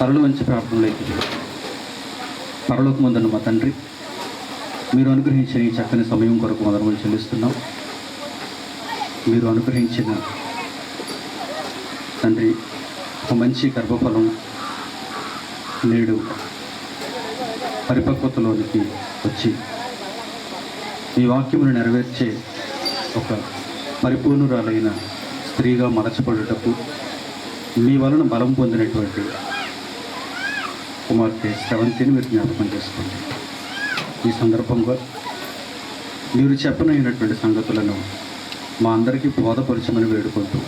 తలలు వంచి ప్రార్థనలోకి పరలోకమందున్న మా తండ్రి, మీరు అనుగ్రహించిన ఈ చక్కని సమయం కొరకు వందనములు చెల్లిస్తున్నాం. మీరు అనుగ్రహించిన తండ్రి ఒక మంచి గర్భఫలం నేడు పరిపక్వతలోనికి వచ్చి ఈ వాక్యమును నెరవేర్చే ఒక పరిపూర్ణురాలైన స్త్రీగా మలచబడుటకు మీ వలన బలం పొందినటువంటి కుమార్తె శ్రవంతిని మీరు జ్ఞాపకం చేసుకోండి. ఈ సందర్భంగా మీరు చెప్పనైనటువంటి సంగతులను మా అందరికీ బోధపరచమని వేడుకుంటూ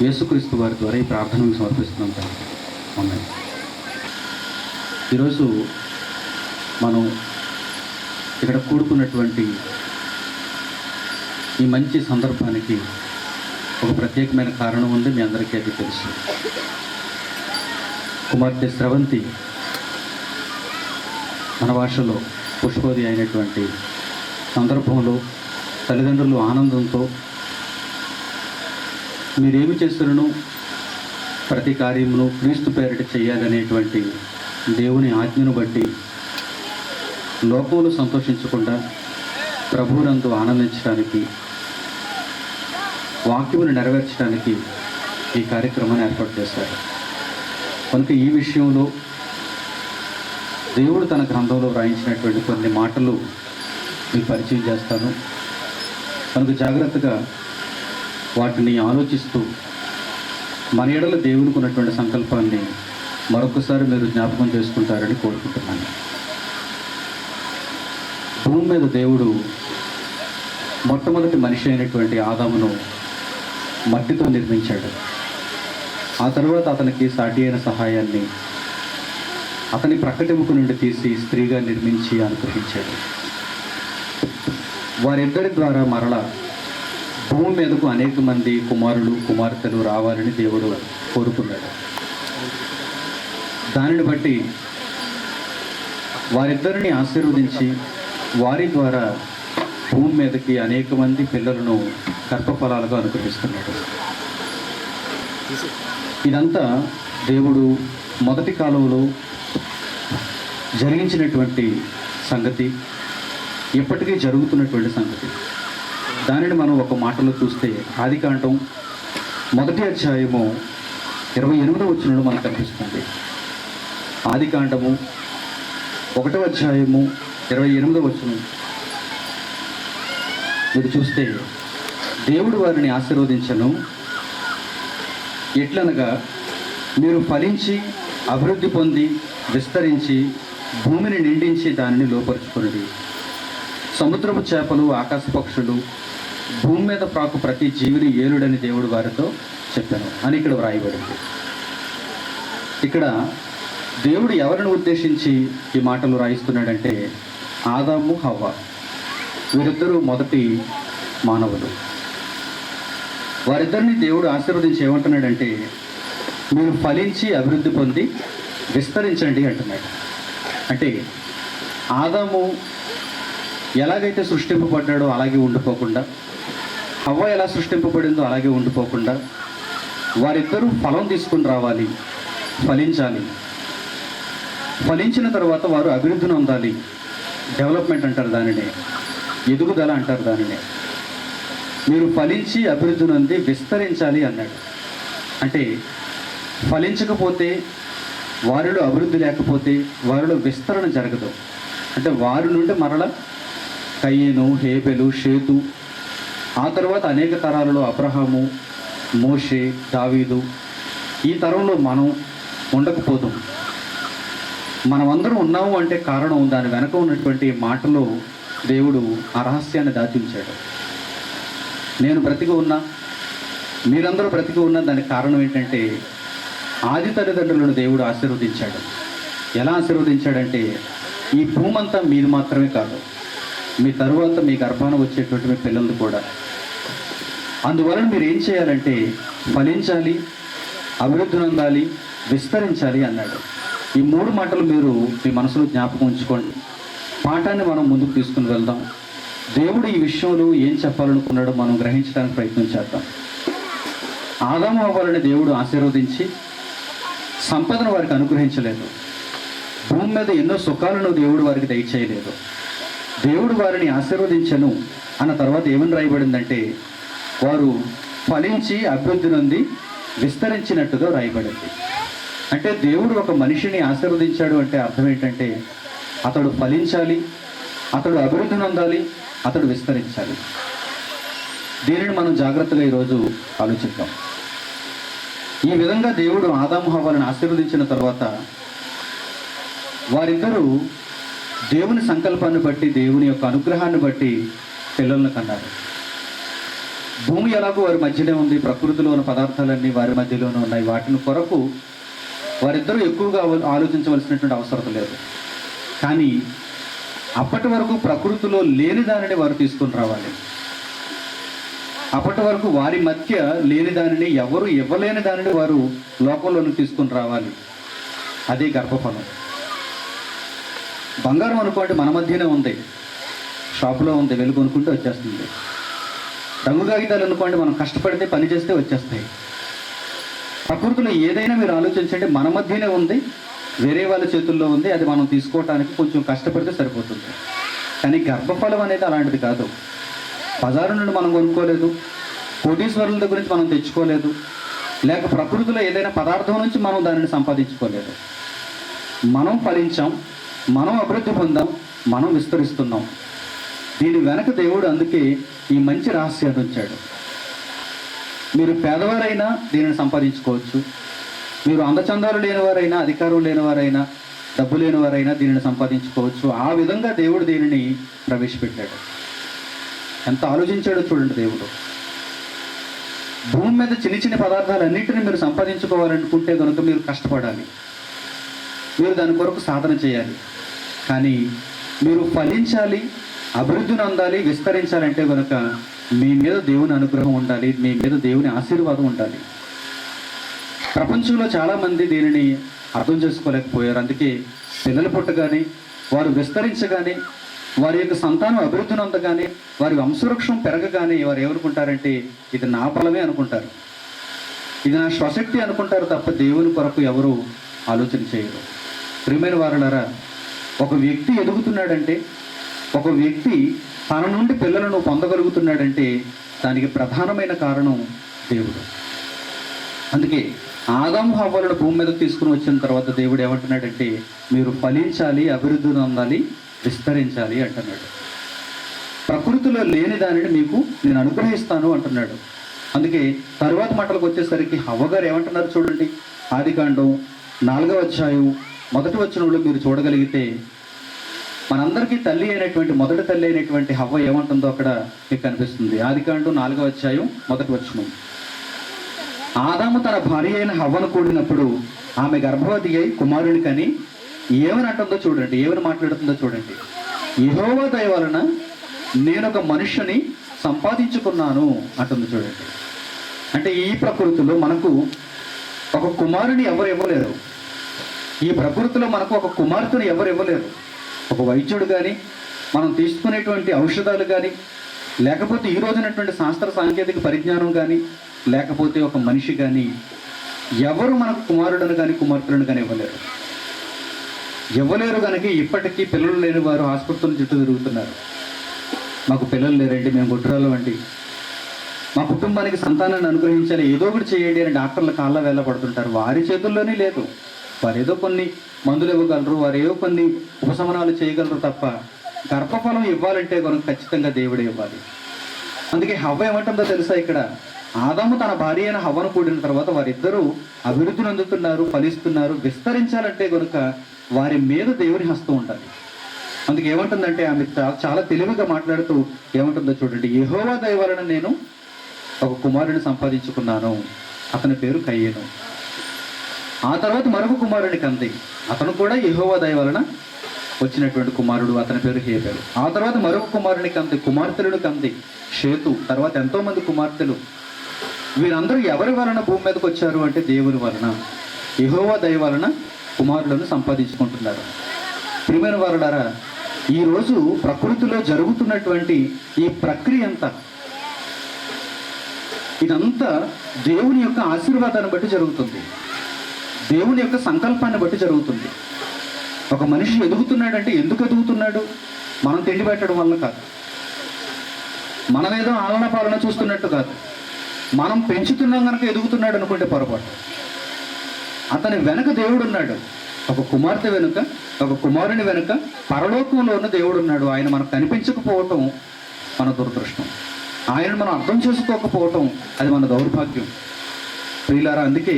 యేసుక్రీస్తు వారి ద్వారా ఈ ప్రార్థనకు సమర్పిస్తున్నాం తండ్రి. ఆమేన్. ఈరోజు మనం ఇక్కడ కూడుకున్నటువంటి ఈ మంచి సందర్భానికి ఒక ప్రత్యేకమైన కారణం ఉంది, మీ అందరికీ అది తెలుసు. కుమార్తె శ్రవంతి మన భాషలో పుష్పోది అయినటువంటి సందర్భంలో తల్లిదండ్రులు ఆనందంతో మీరేమి చేస్తున్నను ప్రతి కార్యమును క్రీస్తు పేరిట చేయాలనేటువంటి దేవుని ఆజ్ఞను బట్టి లోకంలో సంతోషించకుండా ప్రభువునందు ఆనందించడానికి, వాక్యమును నెరవేర్చడానికి ఈ కార్యక్రమాన్ని ఏర్పాటు చేశారు. కనుక ఈ విషయంలో దేవుడు తన గ్రంథంలో వ్రాయించినటువంటి కొన్ని మాటలు మీకు పరిచయం చేస్తాను. కనుక జాగ్రత్తగా వాటిని ఆలోచిస్తూ మన ఎడల దేవునికి ఉన్నటువంటి సంకల్పాన్ని మరొకసారి మీరు జ్ఞాపకం చేసుకుంటారని కోరుకుంటున్నాను. భూమి మీద దేవుడు మొట్టమొదటి మనిషి అయినటువంటి ఆదామును మట్టితో నిర్మించాడు. ఆ తర్వాత అతనికి సాటి అయిన సహాయాన్ని అతని ప్రక్కటెముక నుండి తీసి స్త్రీగా నిర్మించి అనుగ్రహించాడు. వారిద్దరి ద్వారా మరలా భూమి మీదకు అనేక మంది కుమారులు కుమార్తెలు రావాలని దేవుడు కోరుకున్నాడు. దానిని బట్టి వారిద్దరిని ఆశీర్వదించి వారి ద్వారా భూమి మీదకి అనేక మంది పిల్లలను గర్భఫలాలుగా అనుగ్రహిస్తున్నాడు. ఇదంతా దేవుడు మొదటి కాలంలో జరిగించినటువంటి సంగతి, ఇప్పటికీ జరుగుతున్నటువంటి సంగతి. దానిని మనం ఒక మాటలో చూస్తే ఆదికాండం 1వ అధ్యాయము 28వ వచనంలో మనకు కనిపిస్తుంది. ఆదికాండము 1వ అధ్యాయము 28వ వచనం మీరు చూస్తే దేవుడు వారిని ఆశీర్వదించను. ఎట్లనగా మీరు ఫలించి అభివృద్ధి పొంది విస్తరించి భూమిని నిండించి దానిని లోపరుచుకున్నది. సముద్రపు చేపలు, ఆకాశ పక్షులు, భూమి మీద ప్రాకు ప్రతి జీవిని ఏలుడని దేవుడు వారితో చెప్పాను అని ఇక్కడ వ్రాయబడింది. ఇక్కడ దేవుడు ఎవరిని ఉద్దేశించి ఈ మాటలు రాయిస్తున్నాడంటే ఆదాము, హవ్వ, వీరిద్దరూ మొదటి మానవులు. వారిద్దరిని దేవుడు ఆశీర్వదించి ఏమంటున్నాడంటే మీరు ఫలించి అభివృద్ధి పొంది విస్తరించండి అంటున్నాడు. అంటే ఆదాము ఎలాగైతే సృష్టింపబడ్డాడో అలాగే ఉండిపోకుండా, హవ్వ ఎలా సృష్టింపబడిందో అలాగే ఉండిపోకుండా వారిద్దరూ ఫలం తీసుకుని రావాలి, ఫలించాలి. ఫలించిన తర్వాత వారు అభివృద్ధిని పొందాలి. డెవలప్మెంట్ అంటారు దానినే, ఎదుగుదల అంటారు దానినే. మీరు ఫలించి అభివృద్ధి నొంది విస్తరించాలి అన్నాడు. అంటే ఫలించకపోతే, వారిలో అభివృద్ధి లేకపోతే వారిలో విస్తరణ జరగదు. అంటే వారి నుండి మరల కయ్యను, హేబెలు, షేతు, ఆ తర్వాత అనేక తరాలలో అబ్రహాము, మోషే, దావీదు, ఈ తరంలో మనం ఉండకపోతాం. మనమందరం ఉన్నాము అంటే కారణం దాని వెనక ఉన్నటువంటి మాటలో దేవుడు ఆ రహస్యాన్ని దాచించాడు. నేను బ్రతికి ఉన్నా, మీరందరూ బ్రతికి ఉన్నా, దానికి కారణం ఏంటంటే ఆది తల్లిదండ్రులను దేవుడు ఆశీర్వదించాడు. ఎలా ఆశీర్వదించాడంటే ఈ భూమి అంతా మీది మాత్రమే కాదు, మీ తరువాత మీ గర్భాన వచ్చేటువంటి మీ పిల్లలు కూడా. అందువలన మీరు ఏం చేయాలంటే ఫలించాలి, అభివృద్ధి నొందాలి, విస్తరించాలి అన్నాడు. ఈ 3 మాటలు మీరు మీ మనసులో జ్ఞాపకం ఉంచుకోండి. పాఠాన్ని మనం ముందుకు తీసుకుని వెళ్దాం. దేవుడు ఈ విషయంలో ఏం చెప్పాలనుకున్నాడో మనం గ్రహించడానికి ప్రయత్నం చేద్దాం. ఆదాము అవ్వాలని దేవుడు ఆశీర్వదించి సంపదను వారికి అనుగ్రహించలేదు. భూమి మీద ఎన్నో సుఖాలను దేవుడు వారికి దయచేయలేదు. దేవుడు వారిని ఆశీర్వదించను అన్న తర్వాత ఏమని రాయబడిందంటే, వారు ఫలించి అభివృద్ధి నొంది విస్తరించినట్టుగా రాయబడింది. అంటే దేవుడు ఒక మనిషిని ఆశీర్వదించాడు అంటే అర్థం ఏంటంటే, అతడు ఫలించాలి, అతడు అభివృద్ధి నొందాలి, అతడు విస్తరించాలి. దీనిని మనం జాగ్రత్తగా ఈరోజు ఆలోచిద్దాం. ఈ విధంగా దేవుడు ఆదాము హవ్వలను ఆశీర్వదించిన తర్వాత వారిద్దరూ దేవుని సంకల్పాన్ని బట్టి, దేవుని యొక్క అనుగ్రహాన్ని బట్టి పిల్లలను కన్నారు. భూమి ఎలాగో వారి మధ్యనే ఉంది, ప్రకృతిలో ఉన్న పదార్థాలన్నీ వారి మధ్యలోనే ఉన్నాయి. వాటిని కొరకు వారిద్దరూ ఎక్కువగా ఆలోచించవలసినటువంటి అవసరం లేదు. కానీ అప్పటి వరకు ప్రకృతిలో లేని దానిని వారు తీసుకుని రావాలి. అప్పటి వరకు వారి మధ్య లేని దానిని, ఎవరు ఇవ్వలేని దానిని వారు లోకంలోకి తీసుకుని రావాలి. అదే గర్భఫలం. బంగారం అనుకోండి, మన మధ్యనే ఉంది, షాపులో ఉంది, వెళ్ళి కొనుక్కుంటే వచ్చేస్తుంది. రంగు కాగితాలు అనుకోండి, మనం కష్టపడితే పని చేస్తే వచ్చేస్తాయి. ప్రకృతిలో ఏదైనా మీరు ఆలోచించండి, మన మధ్యనే ఉంది, వేరే వాళ్ళ చేతుల్లో ఉంది. అది మనం తీసుకోవటానికి కొంచెం కష్టపడితే సరిపోతుంది. కానీ గర్భఫలం అనేది అలాంటిది కాదు. బజారు నుండి మనం కొనుక్కోలేదు, కోటీశ్వరుల దగ్గర నుంచి మనం తెచ్చుకోలేదు, లేక ప్రకృతిలో ఏదైనా పదార్థం నుంచి మనం దానిని సంపాదించుకోలేదు. మనం ఫలించాం, మనం అభివృద్ధి పొందాం, మనం విస్తరిస్తున్నాం. దీని వెనక దేవుడు అందుకే ఈ మంచి రహస్యాన్ని ఉంచాడు. మీరు పేదవారైనా దీనిని సంపాదించుకోవచ్చు, మీరు అందచందాలు లేనివారైనా, అధికారం లేనివారైనా, డబ్బు లేనివారైనా దీనిని సంపాదించుకోవచ్చు. ఆ విధంగా దేవుడు దీనిని ప్రవేశపెట్టాడు. ఎంత ఆలోచించాడో చూడండి దేవుడు. భూమి మీద చిన్న చిన్న పదార్థాలన్నింటినీ మీరు సంపాదించుకోవాలనుకుంటే కనుక మీరు కష్టపడాలి, మీరు దాని కొరకు సాధన చేయాలి. కానీ మీరు ఫలించాలి, అభివృద్ధిని అందాలి, విస్తరించాలంటే కనుక మీ మీద దేవుని అనుగ్రహం ఉండాలి, మీ మీద దేవుని ఆశీర్వాదం ఉండాలి. ప్రపంచంలో చాలామంది దీనిని అర్థం చేసుకోలేకపోయారు. అందుకే పిల్లలు పుట్టగానే, వారు విస్తరించగానే, వారి యొక్క సంతానం అభివృద్ధిని అందగానే, వారి వంశవృక్షం పెరగగానే వారు ఏమనుకుంటారంటే, ఇది నా ఫలమే అనుకుంటారు, ఇది నా స్వశక్తి అనుకుంటారు తప్ప దేవుని కొరకు ఎవరు ఆలోచన చేయరు. ప్రియమైన వారలారా, ఒక వ్యక్తి ఎదుగుతున్నాడంటే, ఒక వ్యక్తి తన నుండి పిల్లలను పొందగలుగుతున్నాడంటే దానికి ప్రధానమైన కారణం దేవుడు. అందుకే ఆదాము హవ్వలను భూమి మీదకు తీసుకుని వచ్చిన తర్వాత దేవుడు ఏమంటున్నాడంటే, మీరు ఫలించాలి, అభివృద్ధిని అందాలి, విస్తరించాలి అంటున్నాడు. ప్రకృతిలో లేని దానిని మీకు నేను అనుగ్రహిస్తాను అంటున్నాడు. అందుకే తరువాత మాటలకు వచ్చేసరికి హవ్వగారు ఏమంటున్నారు చూడండి. ఆదికాండం 4వ అధ్యాయం 1వ వచనంలో మీరు చూడగలిగితే, మనందరికీ తల్లి అయినటువంటి మొదటి తల్లి అయినటువంటి హవ్వ ఏమంటుందో అక్కడ మీకు కనిపిస్తుంది. ఆదికాండం 4వ అధ్యాయం 1వ వచనం. ఆదాము తన భార్య అయిన హవ్వను కూడినప్పుడు ఆమె గర్భవతి అయి కుమారుని కని ఏమని అంటుందో చూడండి, ఏమని మాట్లాడుతుందో చూడండి. యెహోవా దయ వలన నేను ఒక మనుష్యుని సంపాదించుకున్నాను అంటుంది చూడండి. అంటే ఈ ప్రకృతిలో మనకు ఒక కుమారుని ఎవరు ఇవ్వలేరు. ఈ ప్రకృతిలో మనకు ఒక కుమార్తెను ఎవరు ఇవ్వలేరు. ఒక వైద్యుడు కానీ, మనం తీసుకునేటువంటి ఔషధాలు కానీ, లేకపోతే ఈ రోజునటువంటి శాస్త్ర సాంకేతిక పరిజ్ఞానం కానీ, లేకపోతే ఒక మనిషి కానీ ఎవరు మనకు కుమారులను కానీ కుమార్తెలను కానీ ఇవ్వలేరు కనుక ఇప్పటికీ పిల్లలు లేని వారు ఆసుపత్రుల చుట్టూ తిరుగుతున్నారు. మాకు పిల్లలు లేరండి, మేము గుడ్రాలం అండి, మా కుటుంబానికి సంతానాన్ని అనుగ్రహించాలి, ఏదో ఒకటి చేయండి అని డాక్టర్ల కాళ్ళ వేళ పడుతుంటారు. వారి చేతుల్లోనే లేదు. వారు ఏదో కొన్ని మందులు ఇవ్వగలరు, వారు ఏదో కొన్ని ఉపశమనాలు చేయగలరు తప్ప గర్భఫలం ఇవ్వాలంటే కనుక ఖచ్చితంగా దేవుడే ఇవ్వాలి. అందుకే హవ్వ ఏమంటుందో తెలుసా, ఇక్కడ ఆదాము తన భార్య అయిన హవ్వను కూడిన తర్వాత వారిద్దరూ అభివృద్ధిని అందుతున్నారు, ఫలిస్తున్నారు. విస్తరించాలంటే కనుక వారి మీద దేవుని హస్తం ఉండాలి. అందుకే ఏమంటుందంటే ఆమె చాలా తెలివిగా మాట్లాడుతూ ఏమంటుందో చూడండి. యెహోవా దయ వలన నేను ఒక కుమారుని సంపాదించుకున్నాను, అతని పేరు కయ్యను. ఆ తర్వాత మరొక కుమారుని కంది, అతను కూడా యెహోవా దయ వలన వచ్చినటువంటి కుమారుడు, అతని పేరు హేబెలు. ఆ తర్వాత మరొక కుమారుని కంది, కుమార్తెలను కంది, షేతు. తర్వాత ఎంతోమంది కుమార్తెలు. వీరందరూ ఎవరి వలన భూమి మీదకి వచ్చారు అంటే దేవుని వలన, యెహోవా దయ వలన కుమారులను సంపాదించుకుంటున్నారు. ప్రియమైన వారులారా, ఈరోజు ప్రకృతిలో జరుగుతున్నటువంటి ఈ ప్రక్రియ అంతా, ఇదంతా దేవుని యొక్క ఆశీర్వాదాన్ని బట్టి జరుగుతుంది. దేవుని యొక్క సంకల్పాన్ని బట్టి జరుగుతుంది. ఒక మనిషి ఎదుగుతున్నాడంటే ఎందుకు ఎదుగుతున్నాడు? మనం తిండి పెట్టడం వల్ల కాదు, మనమేదో ఆలన పాలన చూస్తున్నట్టు కాదు, మనం పెంచుతున్నాం కనుక ఎదుగుతున్నాడు అనుకుంటే పొరపాటు. అతని వెనుక దేవుడు ఉన్నాడు. ఒక కుమార్తె వెనుక, ఒక కుమారుని వెనుక పరలోకంలో ఉన్న దేవుడు ఉన్నాడు. ఆయన మనకు కనిపించకపోవటం మన దురదృష్టం. ఆయనను మనం అర్థం చేసుకోకపోవటం అది మన దౌర్భాగ్యం. ప్రియులారా, అందుకే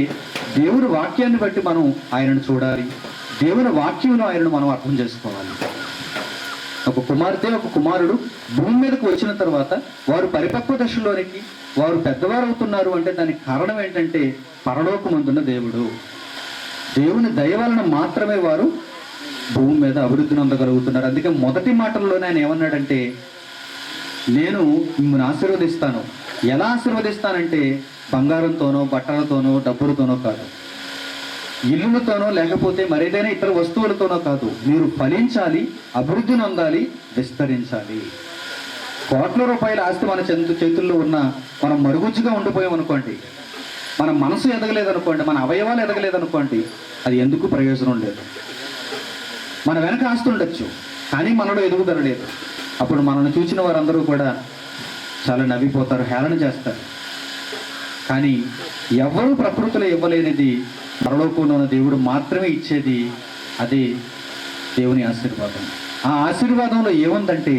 దేవుని వాక్యాన్ని బట్టి మనం ఆయనను చూడాలి. దేవుని వాక్యంలో ఆయనను మనం అర్థం చేసుకోవాలి. ఒక కుమార్తె, ఒక కుమారుడు భూమి మీదకు వచ్చిన తర్వాత వారు పరిపక్వ దశలోనికి, వారు పెద్దవారు అవుతున్నారు అంటే దానికి కారణం ఏంటంటే పరలోకమందున్న దేవుడు. దేవుని దయ వలన మాత్రమే వారు భూమి మీద అభివృద్ధిని పొందగలుగుతున్నారు. అందుకే మొదటి మాటల్లోనే ఆయన ఏమన్నాడంటే, నేను మిమ్మల్ని ఆశీర్వదిస్తాను. ఎలా ఆశీర్వదిస్తానంటే బంగారంతోనో, బట్టలతోనో, డబ్బులతోనో కాదు, ఇల్లులతోనో లేకపోతే మరేదైనా ఇతర వస్తువులతోనో కాదు. మీరు ఫలించాలి, అభివృద్ధి నొందాలి, విస్తరించాలి. కోట్ల రూపాయల ఆస్తి మన చేతుల్లో ఉన్న మనం మరుగుజ్జుగా ఉండిపోయాం అనుకోండి, మన మనసు ఎదగలేదనుకోండి, మన అవయవాలు ఎదగలేదనుకోండి, అది ఎందుకు ప్రయోజనం లేదు. మన వెనక ఆస్తి ఉండొచ్చు, కానీ మనలో ఎదుగుదల లేదు. అప్పుడు మనల్ని చూసిన వారందరూ కూడా చాలా నవ్విపోతారు, హేళన చేస్తారు. కానీ ఎవరూ ప్రకృతిలో ఇవ్వలేనిది పరలోకంలో ఉన్న దేవుడు మాత్రమే ఇచ్చేది. అదే దేవుని ఆశీర్వాదం. ఆ ఆశీర్వాదంలో ఏముందంటే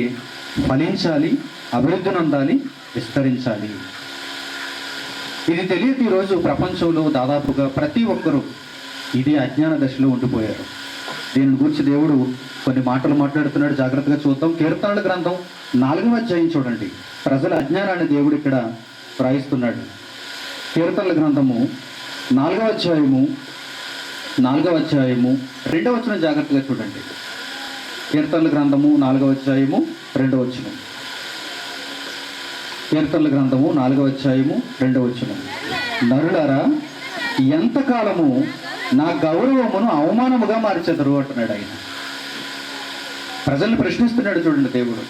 ఫలించాలి, అభివృద్ధి నొందాలి, విస్తరించాలి. ఇది తెలియక ఈరోజు ప్రపంచంలో దాదాపుగా ప్రతి ఒక్కరూ ఇదే అజ్ఞాన దశలో ఉండిపోయారు. దీని గురించి దేవుడు కొన్ని మాటలు మాట్లాడుతున్నాడు. జాగ్రత్తగా చూద్దాం. కీర్తనల గ్రంథం 4వ అధ్యాయం చూడండి. ప్రజల అజ్ఞానాన్ని దేవుడు ఇక్కడ వ్రాయిస్తున్నాడు. కీర్తనల గ్రంథము 4వ అధ్యాయము 2వ వచనం జాగ్రత్తగా చూడండి. కీర్తనల గ్రంథము 4వ అధ్యాయము 2వ వచనం. కీర్తనల గ్రంథము 4వ అధ్యాయము 2వ వచనం. నరులారా, ఎంతకాలము నా గౌరవమును అవమానముగా మార్చెదరు అంటున్నాడు ఆయన. ప్రజల్ని ప్రశ్నిస్తున్నాడు చూడండి దేవుడు.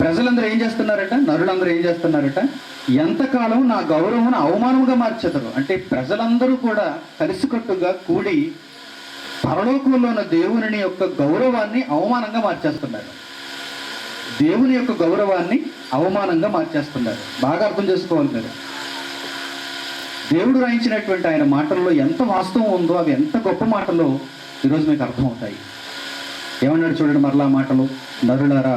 ప్రజలందరూ ఏం చేస్తున్నారట? నరులందరూ ఏం చేస్తున్నారట? ఎంతకాలం నా గౌరవమును అవమానముగా మార్చెదరు. అంటే ప్రజలందరూ కూడా కలిసికట్టుగా కూడి పరలోకంలో ఉన్న దేవుని యొక్క గౌరవాన్ని అవమానంగా మార్చేస్తున్నారు. దేవుని యొక్క గౌరవాన్ని అవమానంగా మార్చేస్తున్నారు. బాగా అర్థం చేసుకోవాలి మీరు. దేవుడు రాయించినటువంటి ఆయన మాటల్లో ఎంత వాస్తవం ఉందో, అవి ఎంత గొప్ప మాటలో ఈరోజు మీకు అర్థమవుతాయి. ఏమన్నాడు చూడండి మరలా మాటలు. నరులారా,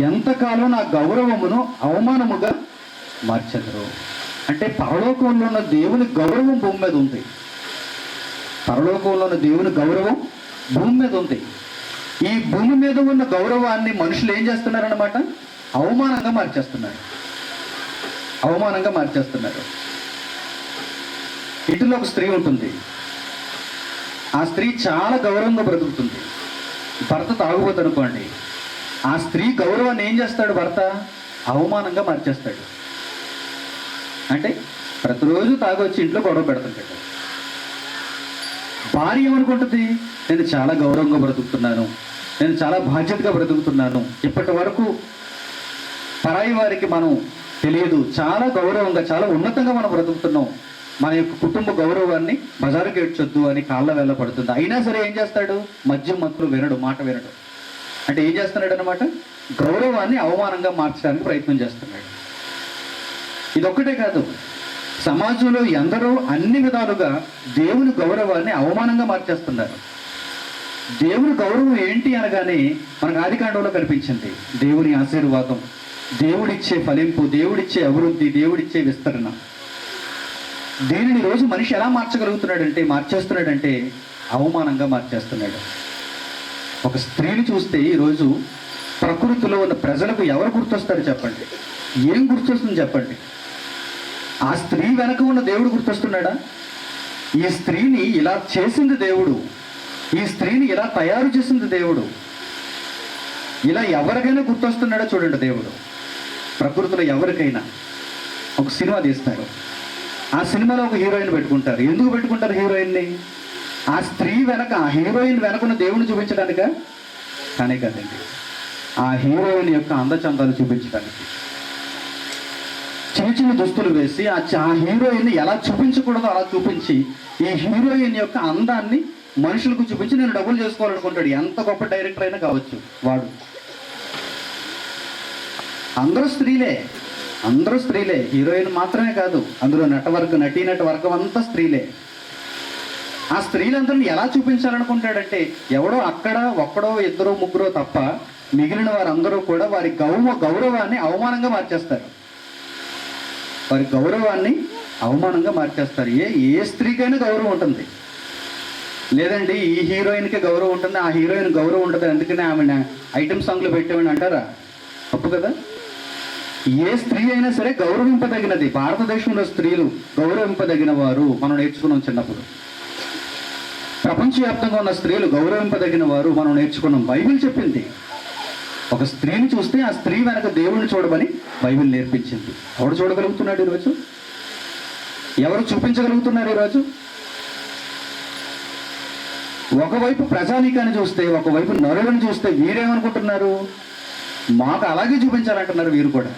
ఎంతకాలం నా గౌరవమును అవమానముగా మార్చెదరు. అంటే పరలోకంలో ఉన్న దేవుని గౌరవం భూమి మీద ఉంది. పరలోకంలో ఉన్న దేవుని గౌరవం భూమి మీద ఉంది. ఈ భూమి మీద ఉన్న గౌరవాన్ని మనుషులు ఏం చేస్తున్నారన్నమాట? అవమానంగా మార్చేస్తున్నారు. అవమానంగా మార్చేస్తున్నారు. ఇంటిలో ఒక స్త్రీ ఉంటుంది. ఆ స్త్రీ చాలా గౌరవంగా బ్రతుకుతుంది. భర్త తాగుబోతు అనుకోండి, ఆ స్త్రీ గౌరవాన్ని ఏం చేస్తాడు భర్త? అవమానంగా మార్చేస్తాడు. అంటే ప్రతిరోజు తాగొచ్చి ఇంట్లో గొడవ పెడుతుంటాడు. భార్య ఏమనుకుంటుంది? నేను చాలా గౌరవంగా బ్రతుకుతున్నాను, నేను చాలా బాధ్యతగా బ్రతుకుతున్నాను, ఇప్పటి వరకు పరాయి వారికి మనం తెలియదు, చాలా గౌరవంగా చాలా ఉన్నతంగా మనం బ్రతుకుతున్నాం, మన యొక్క కుటుంబ గౌరవాన్ని బజారుకి ఏడ్చొద్దు అని కాళ్ళ వేళ్ళ పడుతుంది. అయినా సరే ఏం చేస్తాడు? మద్యం మత్తులు వినడు, మాట వినడు. అంటే ఏం చేస్తున్నాడు అన్నమాట? గౌరవాన్ని అవమానంగా మార్చడానికి ప్రయత్నం చేస్తున్నాడు. ఇదొక్కటే కాదు, సమాజంలో ఎందరో అన్ని విధాలుగా దేవుని గౌరవాన్ని అవమానంగా మార్చేస్తున్నారు. దేవుని గౌరవం ఏంటి అనగానే మనకు ఆదికాండంలో కనిపించింది. దేవుని ఆశీర్వాదం, దేవుడిచ్చే ఫలింపు, దేవుడిచ్చే అభివృద్ధి, దేవుడిచ్చే విస్తరణ. దీనిని రోజు మనిషి ఎలా మార్చేస్తున్నాడంటే అవమానంగా మార్చేస్తున్నాడు. ఒక స్త్రీని చూస్తే ఈరోజు ప్రకృతిలో ఉన్న ప్రజలకు ఎవరు గుర్తొస్తారు చెప్పండి? ఏం గుర్తొస్తుంది చెప్పండి? ఆ స్త్రీ వెనక ఉన్న దేవుడు గుర్తొస్తున్నాడా? ఈ స్త్రీని ఇలా చేసింది దేవుడు, ఈ స్త్రీని ఇలా తయారు చేసింది దేవుడు, ఇలా ఎవరికైనా గుర్తొస్తున్నాడో చూడండి దేవుడు. ప్రకృతిలో ఎవరికైనా ఒక సినిమా తీస్తారు, ఆ సినిమాలో ఒక హీరోయిన్ పెట్టుకుంటారు. ఎందుకు పెట్టుకుంటారు హీరోయిన్ని? ఆ స్త్రీ వెనక, ఆ హీరోయిన్ వెనకున్న దేవుని చూపించడానిక? కానీ కాదండి, ఆ హీరోయిన్ యొక్క అందచందాలు చూపించడానికి. చిన్న చిన్న దుస్తులు వేసి ఆ హీరోయిన్ ఎలా చూపించకూడదో అలా చూపించి ఈ హీరోయిన్ యొక్క అందాన్ని మనుషులకు చూపించి నేను డబ్బులు చేసుకోవాలనుకుంటాడు. ఎంత గొప్ప డైరెక్టర్ అయినా కావచ్చు వాడు. అందరూ స్త్రీలే, హీరోయిన్ మాత్రమే కాదు, అందులో నటీనట వర్గం అంతా స్త్రీలే. ఆ స్త్రీలందరినీ ఎలా చూపించాలనుకుంటాడంటే ఎవడో అక్కడ ఒక్కడో ఇద్దరో ముగ్గురో తప్ప మిగిలిన వారందరూ కూడా వారి గౌరవాన్ని అవమానంగా మార్చేస్తారు. ఏ స్త్రీకైనా గౌరవం ఉంటుంది. లేదండి ఈ హీరోయిన్కి గౌరవం ఉంటుంది, ఆ హీరోయిన్ గౌరవం ఉంటుంది, అందుకనే ఆమె ఐటమ్ సాంగ్లు పెట్టామని అంటారా? తప్పు కదా. ఏ స్త్రీ అయినా సరే గౌరవింపదగినది. భారతదేశంలో స్త్రీలు గౌరవింపదగిన వారు మనం నేర్చుకున్నాం చిన్నప్పుడు. ప్రపంచవ్యాప్తంగా ఉన్న స్త్రీలు గౌరవింపదగిన వారు మనం నేర్చుకున్నాం. బైబిల్ చెప్పింది. ఒక స్త్రీని చూస్తే ఆ స్త్రీ వెనక దేవుణ్ణి చూడమని బైబిల్ నేర్పించింది. ఎవడు చూడగలుగుతున్నాడు ఈరోజు? ఎవరు చూపించగలుగుతున్నారు ఈరోజు? ఒకవైపు ప్రజానీకాన్ని చూస్తే, ఒకవైపు నరులను చూస్తే వీరేమనుకుంటున్నారు? మాకు అలాగే చూపించాలంటున్నారు వీరు కూడా.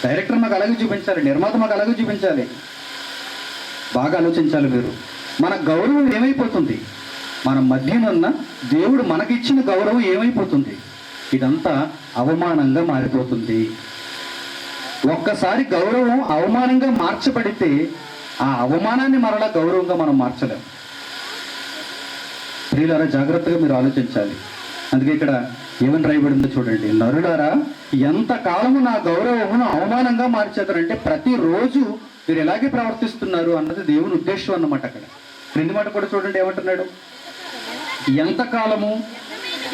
డైరెక్టర్ మాకు అలాగే చూపించాలి, నిర్మాత మాకు అలాగే చూపించాలి. బాగా ఆలోచించాలి మీరు. మన గౌరవం ఏమైపోతుంది? మన మధ్యనున్న దేవుడు మనకిచ్చిన గౌరవం ఏమైపోతుంది? ఇదంతా అవమానంగా మారిపోతుంది. ఒక్కసారి గౌరవం అవమానంగా మార్చబడితే ఆ అవమానాన్ని మరలా గౌరవంగా మనం మార్చలేం. స్త్రీలారా జాగ్రత్తగా మీరు ఆలోచించాలి. అందుకే ఇక్కడ ఏమని రాయబడిందో చూడండి. నరులారా ఎంత కాలము నా గౌరవమును అవమానంగా మార్చేతారంటే ప్రతిరోజు మీరు ఎలాగే ప్రవర్తిస్తున్నారు అన్నది దేవుని ఉద్దేశం అన్నమాట. అక్కడ క్రింది మాట కూడా చూడండి ఏమంటున్నాడు? ఎంతకాలము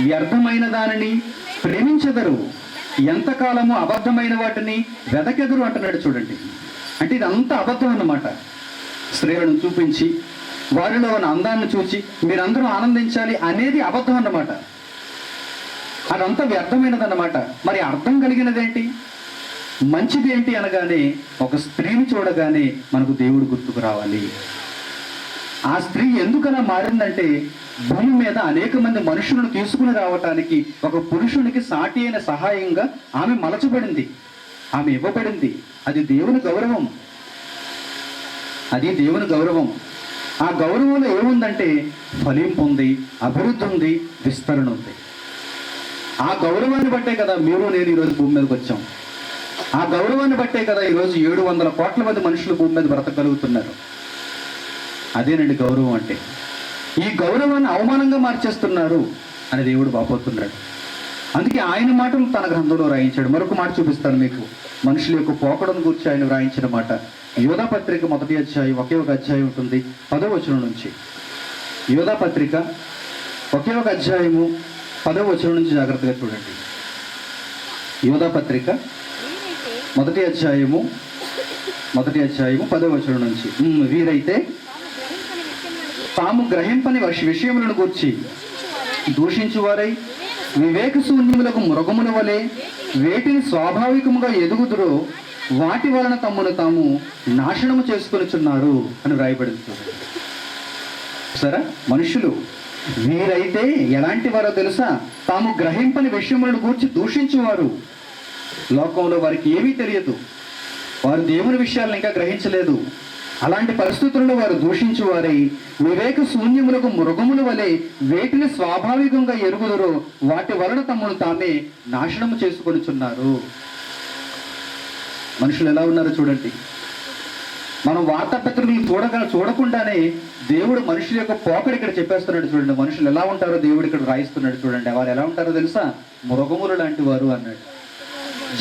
వ్యర్థమైన దానిని ప్రేమించెదరు, ఎంతకాలము అబద్ధమైన వాటిని వెదకెదరు అంటున్నాడు. చూడండి, అంటే ఇదంతా అబద్ధం అన్నమాట. స్త్రీలను చూపించి వారిలో ఉన్న అందాన్ని చూసి మీరందరూ ఆనందించాలి అనేది అబద్ధం అన్నమాట. అదంతా వ్యర్థమైనదన్నమాట. మరి అర్థం కలిగినదేంటి, మంచిది ఏంటి అనగానే ఒక స్త్రీని చూడగానే మనకు దేవుడు గుర్తుకు రావాలి. ఆ స్త్రీ ఎందుకలా మారిందంటే భూమి మీద అనేక మంది మనుషులను తీసుకుని రావటానికి ఒక పురుషునికి సాటి అయిన సహాయంగా ఆమె మలచబడింది, ఆమె ఇవ్వబడింది. అది దేవుని గౌరవం. ఆ గౌరవంలో ఏముందంటే ఫలింపు ఉంది, అభివృద్ధి ఉంది, విస్తరణ ఉంది. ఆ గౌరవాన్ని బట్టే కదా మీరు నేను ఈరోజు భూమి మీదకి వచ్చాం. ఆ గౌరవాన్ని బట్టే కదా ఈరోజు 700 కోట్ల మంది మనుషులు భూమి మీద బ్రతకగలుగుతున్నారు. అదేనండి గౌరవం అంటే. ఈ గౌరవాన్ని అవమానంగా మార్చేస్తున్నారు అని దేవుడు బాపోతున్నాడు. అందుకే ఆయన మాటలు తన గ్రంథంలో రాయించాడు. మరొక మాట చూపిస్తాను మీకు. మనుషుల యొక్క పోకడను గురించి ఆయన రాయించిన మాట. యోధా పత్రిక 1వ అధ్యాయం, ఒకే ఒక అధ్యాయం ఉంటుంది 10వ వచనం నుంచి. యోధా పత్రిక 1వ అధ్యాయము 10వ వచనం నుంచి జాగ్రత్తగా చూడండి. యోధా పత్రిక 1వ అధ్యాయము 10వ వచనం నుంచి. వీరైతే తాము గ్రహింపని విషయములను గూర్చి దూషించువారై వివేక శూన్యములకు మృగముల వలె వేటిని స్వాభావికముగా ఎదుగుదురో వాటి వలన తమ్మును తాము నాశనము చేసుకొనిచున్నారు అని వ్రాయబడింది. సరే, మనుషులు వీరైతే ఎలాంటి వారో తెలుసా? తాము గ్రహింపని విషయములను గూర్చి దూషించువారు. లోకంలో వారికి ఏమీ తెలియదు, వారు దేవుని విషయాలను ఇంకా గ్రహించలేదు. అలాంటి పరిస్థితుల్లో వారు దూషించువారై వివేక శూన్యములకు మృగముల వలె వేటిని స్వాభావికంగా ఎరుగుదరో వాటి వలన తమను తామే నాశనము చేసుకొనిచున్నారు. మనుషులు ఎలా ఉన్నారో చూడండి. మనం వార్తాపత్రికలు చూడకుండానే దేవుడు మనుషుల యొక్క పోకడు ఇక్కడ చెప్పేస్తున్నాడు. చూడండి, మనుషులు ఎలా ఉంటారో దేవుడు ఇక్కడ రాయిస్తున్నాడు. చూడండి, వారు ఎలా ఉంటారో తెలుసా? మృగములు లాంటి వారు అన్నాడు,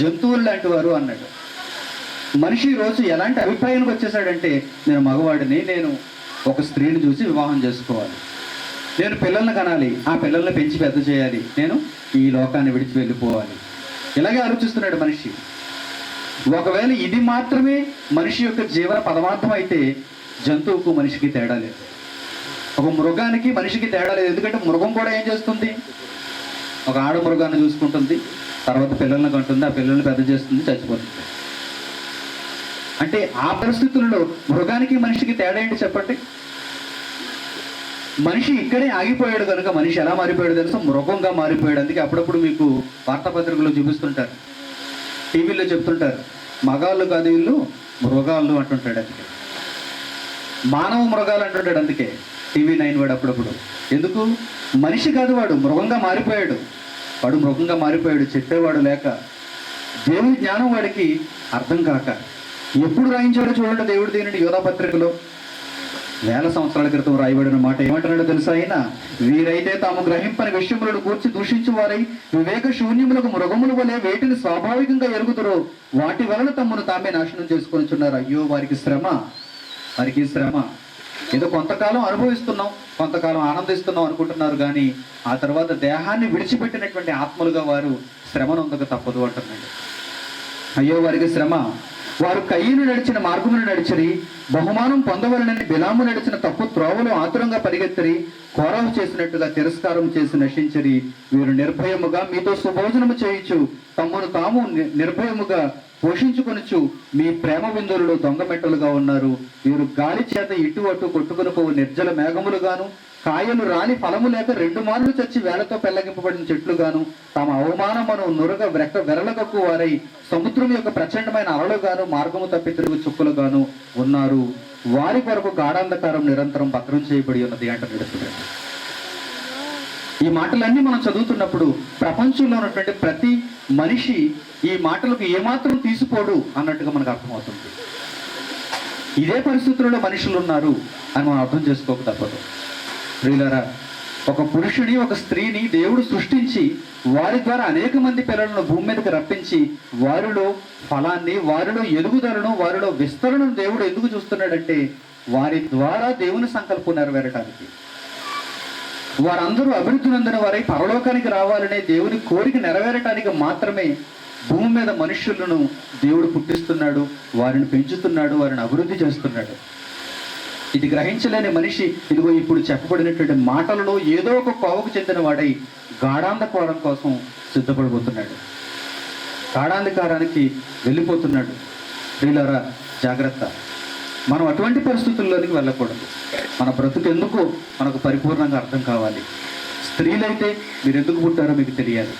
జంతువులు లాంటి వారు అన్నాడు. మనిషి రోజు ఎలాంటి అభిప్రాయానికి వచ్చేసాడంటే, నేను మగవాడిని, నేను ఒక స్త్రీని చూసి వివాహం చేసుకోవాలి, నేను పిల్లల్ని కనాలి, ఆ పిల్లల్ని పెంచి పెద్ద చేయాలి, నేను ఈ లోకాన్ని విడిచి వెళ్ళిపోవాలి, ఇలాగే ఆలోచిస్తున్నాడు మనిషి. ఒకవేళ ఇది మాత్రమే మనిషి యొక్క జీవన పరమార్థం అయితే జంతువుకు మనిషికి తేడా లేదు, ఒక మృగానికి మనిషికి తేడా లేదు. ఎందుకంటే మృగం కూడా ఏం చేస్తుంది? ఒక ఆడ మృగాన్ని చూసుకుంటుంది, తర్వాత పిల్లల్ని కంటుంది, ఆ పిల్లల్ని పెద్ద చేస్తుంది, చచ్చిపోతుంది. అంటే ఆ పరిస్థితుల్లో మృగానికి మనిషికి తేడా ఏంటి చెప్పండి? మనిషి ఇక్కడే ఆగిపోయాడు కనుక మనిషి ఎలా మారిపోయాడు తెలుసా? మృగంగా మారిపోయాడు. అందుకే అప్పుడప్పుడు మీకు వార్తాపత్రికలో చూపిస్తుంటారు, టీవీలో చెప్తుంటారు, మగాళ్ళు కాదు వీళ్ళు మృగాళ్ళు అంటుంటాడు. అందుకే మానవ మృగాలు అంటుంటాడు. అందుకే TV9 వాడు అప్పుడప్పుడు. ఎందుకు? మనిషి కాదు వాడు, మృగంగా మారిపోయాడు. వాడు మృగంగా మారిపోయాడు, చెప్పేవాడు లేక, దేవుని జ్ఞానం వాడికి అర్థం కాక. ఎప్పుడు రాయించాడో చూడండి దేవుడు దీనిని యోధా పత్రికలో. వేల సంవత్సరాల క్రితం రాయబడిన మాట ఏమంటున్నాడో తెలుసా? ఆయన వీరైతే తాము గ్రహింపని విషయములను కూర్చి దూషించు వారై వివేక శూన్యములకు మృగముల వలె వేటిని స్వాభావికంగా ఎరుగుతురో వాటి వలన తమను తామే నాశనం చేసుకొనిచున్నారు. అయ్యో వారికి శ్రమ, వారికి శ్రమ. ఏదో కొంతకాలం అనుభవిస్తున్నాం, కొంతకాలం ఆనందిస్తున్నాం అనుకుంటున్నారు, కానీ ఆ తర్వాత దేహాన్ని విడిచిపెట్టినటువంటి ఆత్మలుగా వారు శ్రమనొందక తప్పదు అంటున్నాడు. అయ్యో వారికి శ్రమ. వారు కయ్యను నడిచిన మార్గమును నడిచిరి, బహుమానం పొందవలనని బిలాము నడిచిన తప్పు త్రోవలో ఆతురంగా పరిగెత్తరి, కోరవ చేసినట్టుగా తిరస్కారం చేసి నశించరి. వీరు నిర్భయముగా మీతో సుభోజనము చేయించు, తమను తాము నిర్భయముగా పోషించుకొనుచు మీ ప్రేమ బిందువులలో దొంగమెట్టలుగా ఉన్నారు. వీరు గాలి చేత ఇటు అటు కొట్టుకుని పోవు నిర్జల మేఘములుగాను, కాయలు రాని ఫలము లేక 2 మార్లు చచ్చి వేలతో పెళ్లగింపబడిన చెట్లుగాను, తమ అవమానమును నురగ వెరలకకు వారై సముద్రం యొక్క ప్రచండమైన అలలుగాను, మార్గము తప్పి తిరుగు చుక్కులుగాను ఉన్నారు. వారి కొరకు గాఢాంధకారం నిరంతరం భద్రం చేయబడి ఉన్నది అంట నడుస్తున్నాడు. ఈ మాటలన్నీ మనం చదువుతున్నప్పుడు ప్రపంచంలో ఉన్నటువంటి ప్రతి మనిషి ఈ మాటలకు ఏమాత్రం తీసిపోడు అన్నట్టుగా మనకు అర్థమవుతుంది. ఇదే పరిస్థితుల్లో మనుషులు ఉన్నారు అని మనం అర్థం చేసుకోక తప్పదు. ప్రియులారా, ఒక పురుషుని ఒక స్త్రీని దేవుడు సృష్టించి వారి ద్వారా అనేక మంది పిల్లలను భూమి మీదకి రప్పించి వారిలో ఫలాన్ని, వారిలో ఎదుగుదలను, వారిలో విస్తరణను దేవుడు ఎందుకు చూస్తున్నాడంటే వారి ద్వారా దేవుని సంకల్పం నెరవేరటానికి. వారందరూ అభివృద్ధి నందిన వారై పరలోకానికి రావాలనే దేవుని కోరిక నెరవేరటానికి మాత్రమే భూమి మీద మనుష్యులను దేవుడు పుట్టిస్తున్నాడు, వారిని పెంచుతున్నాడు, వారిని అభివృద్ధి చేస్తున్నాడు. ఇది గ్రహించలేని మనిషి ఇదిగో ఇప్పుడు చెప్పబడినటువంటి మాటలలో ఏదో ఒక కోవకు చెందిన వాడై గాఢాంధకారం కోసం సిద్ధపడిపోతున్నాడు, గాఢాంధకారానికి వెళ్ళిపోతున్నాడు. ప్రియులారా, జాగ్రత్త. మనం అటువంటి పరిస్థితుల్లోనికి వెళ్ళకూడదు. మన బ్రతుకు ఎందుకో మనకు పరిపూర్ణంగా అర్థం కావాలి. స్త్రీలైతే మీరు ఎందుకు పుట్టారో మీకు తెలియాలి.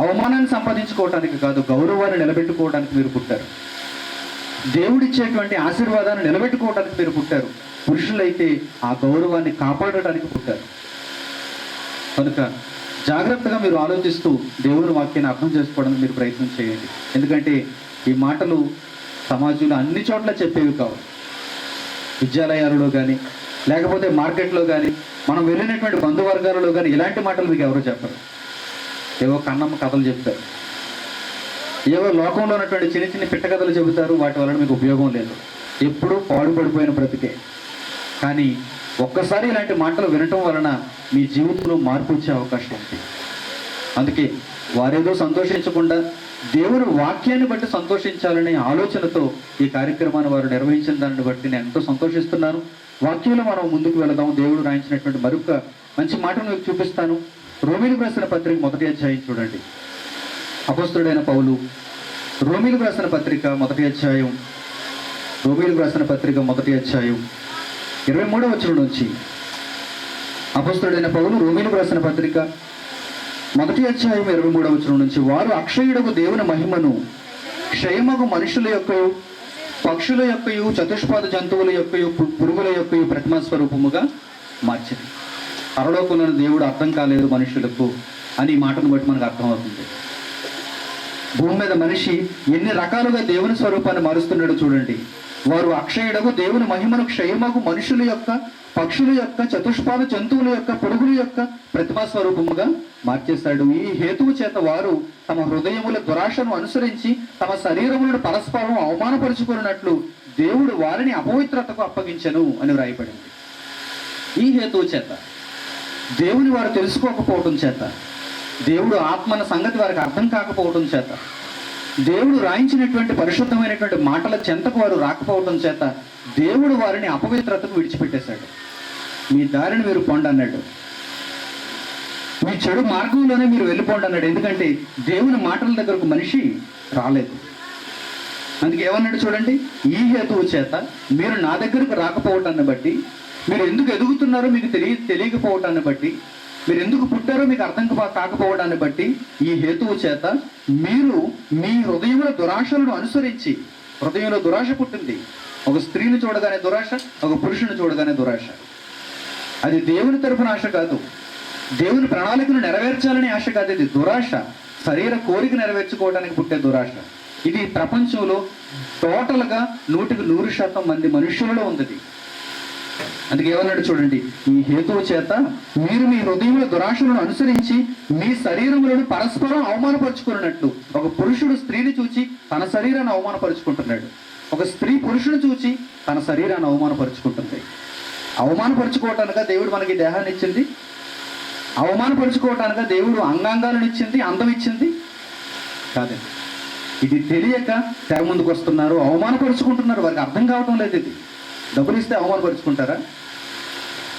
అవమానాన్ని సంపాదించుకోవడానికి కాదు, గౌరవాన్ని నిలబెట్టుకోవడానికి మీరు పుట్టారు. దేవుడిచ్చేటువంటి ఆశీర్వాదాన్ని నిలబెట్టుకోవడానికి మీరు పుట్టారు. పురుషులైతే ఆ గౌరవాన్ని కాపాడటానికి పుట్టారు. కనుక జాగ్రత్తగా మీరు ఆలోచిస్తూ దేవుని వాక్యాన్ని అర్థం చేసుకోవడానికి మీరు ప్రయత్నం చేయండి. ఎందుకంటే ఈ మాటలు సమాజంలో అన్ని చోట్ల చెప్పేవి కావు. విద్యాలయాలలో కానీ, లేకపోతే మార్కెట్లో కానీ, మనం వెళ్ళినటువంటి బంధువర్గాలలో కానీ ఇలాంటి మాటలు మీకు ఎవరో చెప్పరు. ఏవో కన్నమ్మ కథలు చెప్తారు, ఏవో లోకంలో ఉన్నటువంటి చిన్న చిన్న పిట్ట కథలు చెబుతారు. వాటి వలన మీకు ఉపయోగం లేదు, ఎప్పుడూ పాడుపడిపోయిన బ్రతికే. కానీ ఒక్కసారి ఇలాంటి మాటలు వినటం వలన మీ జీవితంలో మార్పు వచ్చే అవకాశం ఉంది. అందుకే వారేదో సంతోషించకుండా దేవుని వాక్యాన్ని బట్టి సంతోషించాలనే ఆలోచనతో ఈ కార్యక్రమాన్ని వారు నిర్వహించిన దాన్ని బట్టి నేను ఎంతో సంతోషిస్తున్నాను. వాక్యంలో మనం ముందుకు వెళదాం. దేవుడు రాయించినటువంటి మరొక మంచి మాటను మీకు చూపిస్తాను. రోమీయులకు రాసిన పత్రిక 1వ అధ్యాయం చూడండి. అపొస్తలుడైన పౌలు రోమీయులకు రాసిన పత్రిక 1వ అధ్యాయం, రోమీయులకు రాసిన పత్రిక 1వ అధ్యాయం 23వ వచనం నుంచి. అపొస్తలుడైన పౌలు రోమీయులకు రాసిన పత్రిక 1వ అధ్యాయం 23వ వచనం నుంచి. వారు అక్షయుడకు దేవుని మహిమను క్షయమగు మనుషుల యొక్కయు, పక్షుల యొక్కయు, చతుష్పాద జంతువుల యొక్కయు, పురుగుల యొక్కయు ప్రతిమా స్వరూపముగా మార్చింది. పరలోకంలో దేవుడు అర్థం కాలేదు మనుషులకు అని ఈ మాటను బట్టి మనకు అర్థమవుతుంది. భూమి మీద మనిషి ఎన్ని రకాలుగా దేవుని స్వరూపాన్ని మారుస్తున్నాడో చూడండి. వారు అక్షయుడకు దేవుని మహిమను క్షయమగు మనుషుల యొక్క, పక్షుల యొక్క, చతుష్పాద జంతువుల యొక్క, పురుగుల యొక్క ప్రతిమా స్వరూపముగా మార్చేశాడు. ఈ హేతువు చేత వారు తమ హృదయముల దురాశను అనుసరించి తమ శరీరములను పరస్పరం అవమానపరుచుకున్నట్లు దేవుడు వారిని అపవిత్రతకు అప్పగించెను అని వ్రాయబడింది. ఈ హేతువు చేత, దేవుని వారు తెలుసుకోకపోవటం చేత, దేవుడు ఆత్మన సంగతి వారికి అర్థం కాకపోవటం చేత, దేవుడు రాయించినటువంటి పరిశుద్ధమైనటువంటి మాటల చెంతకు వారు రాకపోవటం చేత దేవుడు వారిని అపవిత్రతకు విడిచిపెట్టేశాడు. మీ దారిని మీరు పొండి అన్నాడు, మీ చెడు మార్గంలోనే మీరు వెళ్ళిపోండి అన్నాడు. ఎందుకంటే దేవుని మాటల దగ్గరకు మనిషి రాలేదు. అందుకే ఏమన్నాడు చూడండి, ఈ హేతువు చేత మీరు నా దగ్గరకు రాకపోవటాన్ని బట్టి, మీరు ఎందుకు ఎదుగుతున్నారో మీకు తెలియకపోవటాన్ని బట్టి, మీరు ఎందుకు పుట్టారో మీకు అర్థం కాకపోవడాన్ని బట్టి ఈ హేతువు చేత మీరు మీ హృదయంలో దురాశలను అనుసరించి, హృదయంలో దురాశ పుట్టింది. ఒక స్త్రీని చూడగానే దురాశ, ఒక పురుషుని చూడగానే దురాశ. అది దేవుని తరపున ఆశ కాదు, దేవుని ప్రణాళికను నెరవేర్చాలని ఆశ కాదు. ఇది దురాశ, శరీర కోరిక నెరవేర్చుకోవడానికి పుట్టే దురాశ. ఇది ప్రపంచంలో టోటల్గా 100% మంది మనుషులలో ఉంది. అందుకే ఏమన్నాడు చూడండి, ఈ హేతువు చేత మీరు మీ హృదయంలో దురాశలను అనుసరించి మీ శరీరములను పరస్పరం అవమానపరుచుకున్నట్లు. ఒక పురుషుడు స్త్రీని చూచి తన శరీరాన్ని అవమానపరుచుకుంటున్నాడు, ఒక స్త్రీ పురుషుని చూచి తన శరీరాన్ని అవమానపరుచుకుంటుంది. అవమానపరుచుకోవటానిక దేవుడు మనకి దేహాన్ని ఇచ్చింది? అవమానపరుచుకోవటానిక దేవుడు అంగాంగాలను ఇచ్చింది, అందం ఇచ్చింది? కాదండి. ఇది తెలియక తెర ముందుకు వస్తున్నారు, అవమానపరుచుకుంటున్నారు. వారికి అర్థం కావటం లేదు. ఇది డబ్బులు ఇస్తే అవమానపరుచుకుంటారా?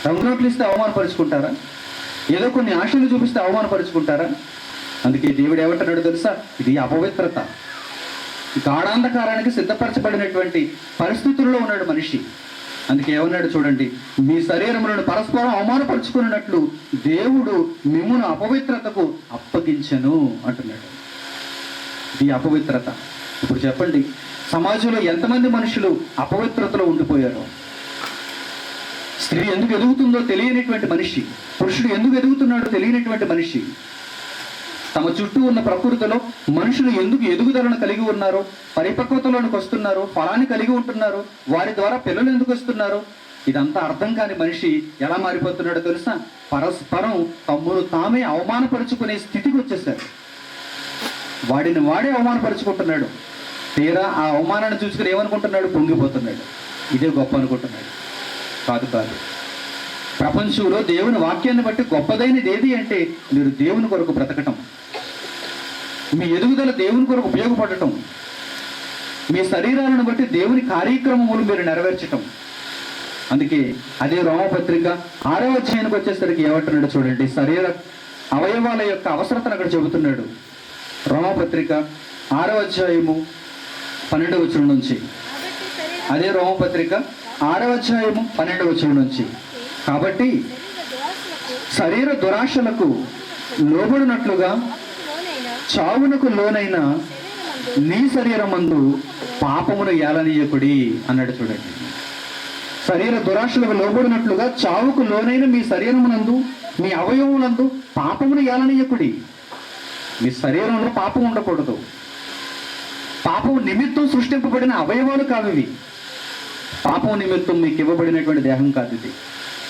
రంగునోట్లు ఇస్తే అవమానపరుచుకుంటారా? ఏదో కొన్ని ఆశలు చూపిస్తే అవమానపరుచుకుంటారా? అందుకే దేవుడు ఏమంటున్నాడు తెలుసా? ఇది అపవిత్రత. గాఢాంధకారానికి సిద్ధపరచబడినటువంటి పరిస్థితుల్లో ఉన్నాడు మనిషి. అందుకే ఏమన్నాడు చూడండి, మీ శరీరములను పరస్పరం అవమానపరుచుకున్నట్లు దేవుడు మిమ్మును అపవిత్రతకు అప్పగించెను అంటున్నాడు. ఇది అపవిత్రత. ఇప్పుడు చెప్పండి, సమాజంలో ఎంతమంది మనుషులు అపవిత్రతలో ఉండిపోయారు? స్త్రీ ఎందుకు ఎదుగుతుందో తెలియనటువంటి మనిషి, పురుషుడు ఎందుకు ఎదుగుతున్నాడో తెలియనటువంటి మనిషి, తమ చుట్టూ ఉన్న ప్రకృతిలో మనుషులు ఎందుకు ఎదుగుదలను కలిగి ఉన్నారో, పరిపక్వతలోనికి వస్తున్నారో, ఫలాన్ని కలిగి ఉంటున్నారు, వారి ద్వారా పిల్లలు ఎందుకు వస్తున్నారు, ఇదంతా అర్థం కాని మనిషి ఎలా మారిపోతున్నాడో తెలుసా? పరస్పరం తమ్మును తామే అవమానపరుచుకునే స్థితికి వచ్చేసారు. వాడిని వాడే అవమానపరుచుకుంటున్నాడు. తీరా ఆ అవమానాన్ని చూసుకుని ఏమనుకుంటున్నాడు? పొంగిపోతున్నాడు. ఇదే గొప్ప అనుకుంటున్నాడు. కాదు కాదు. ప్రపంచంలో దేవుని వాక్యాన్ని బట్టి గొప్పదైనది ఏది అంటే మీరు దేవుని కొరకు బ్రతకటం, మీ ఎదుగుదల దేవుని కొరకు ఉపయోగపడటం, మీ శరీరాలను బట్టి దేవుని కార్యక్రమములు మీరు నెరవేర్చటం. అందుకే అదే రోమపత్రిక 6వ అధ్యాయానికి వచ్చేసరికి ఏమంటున్నాడు చూడండి, శరీర అవయవాల యొక్క అవసరతను అక్కడ చెబుతున్నాడు. రోమపత్రిక 6వ అధ్యాయము 12వ వచనం నుంచి. అదే రోమపత్రిక 6వ అధ్యాయము 12వ వచనం నుంచి. కాబట్టి శరీర దురాశలకు లోబడినట్లుగా చావునకు లోనైన నీ శరీరమందు పాపమును ఏలనీయకుడి అన్నాడు చూడండి. శరీర దురాశలకు లోబడినట్లుగా చావుకు లోనైన మీ శరీరమునందు, మీ అవయవమునందు పాపమును ఏలనీయకుడి. మీ శరీరంలో పాపం ఉండకూడదు. పాపం నిమిత్తం సృష్టింపబడిన అవయవాలు కావివి. పాపం నిమిత్తం మీకు ఇవ్వబడినటువంటి దేహం కాదు ఇది.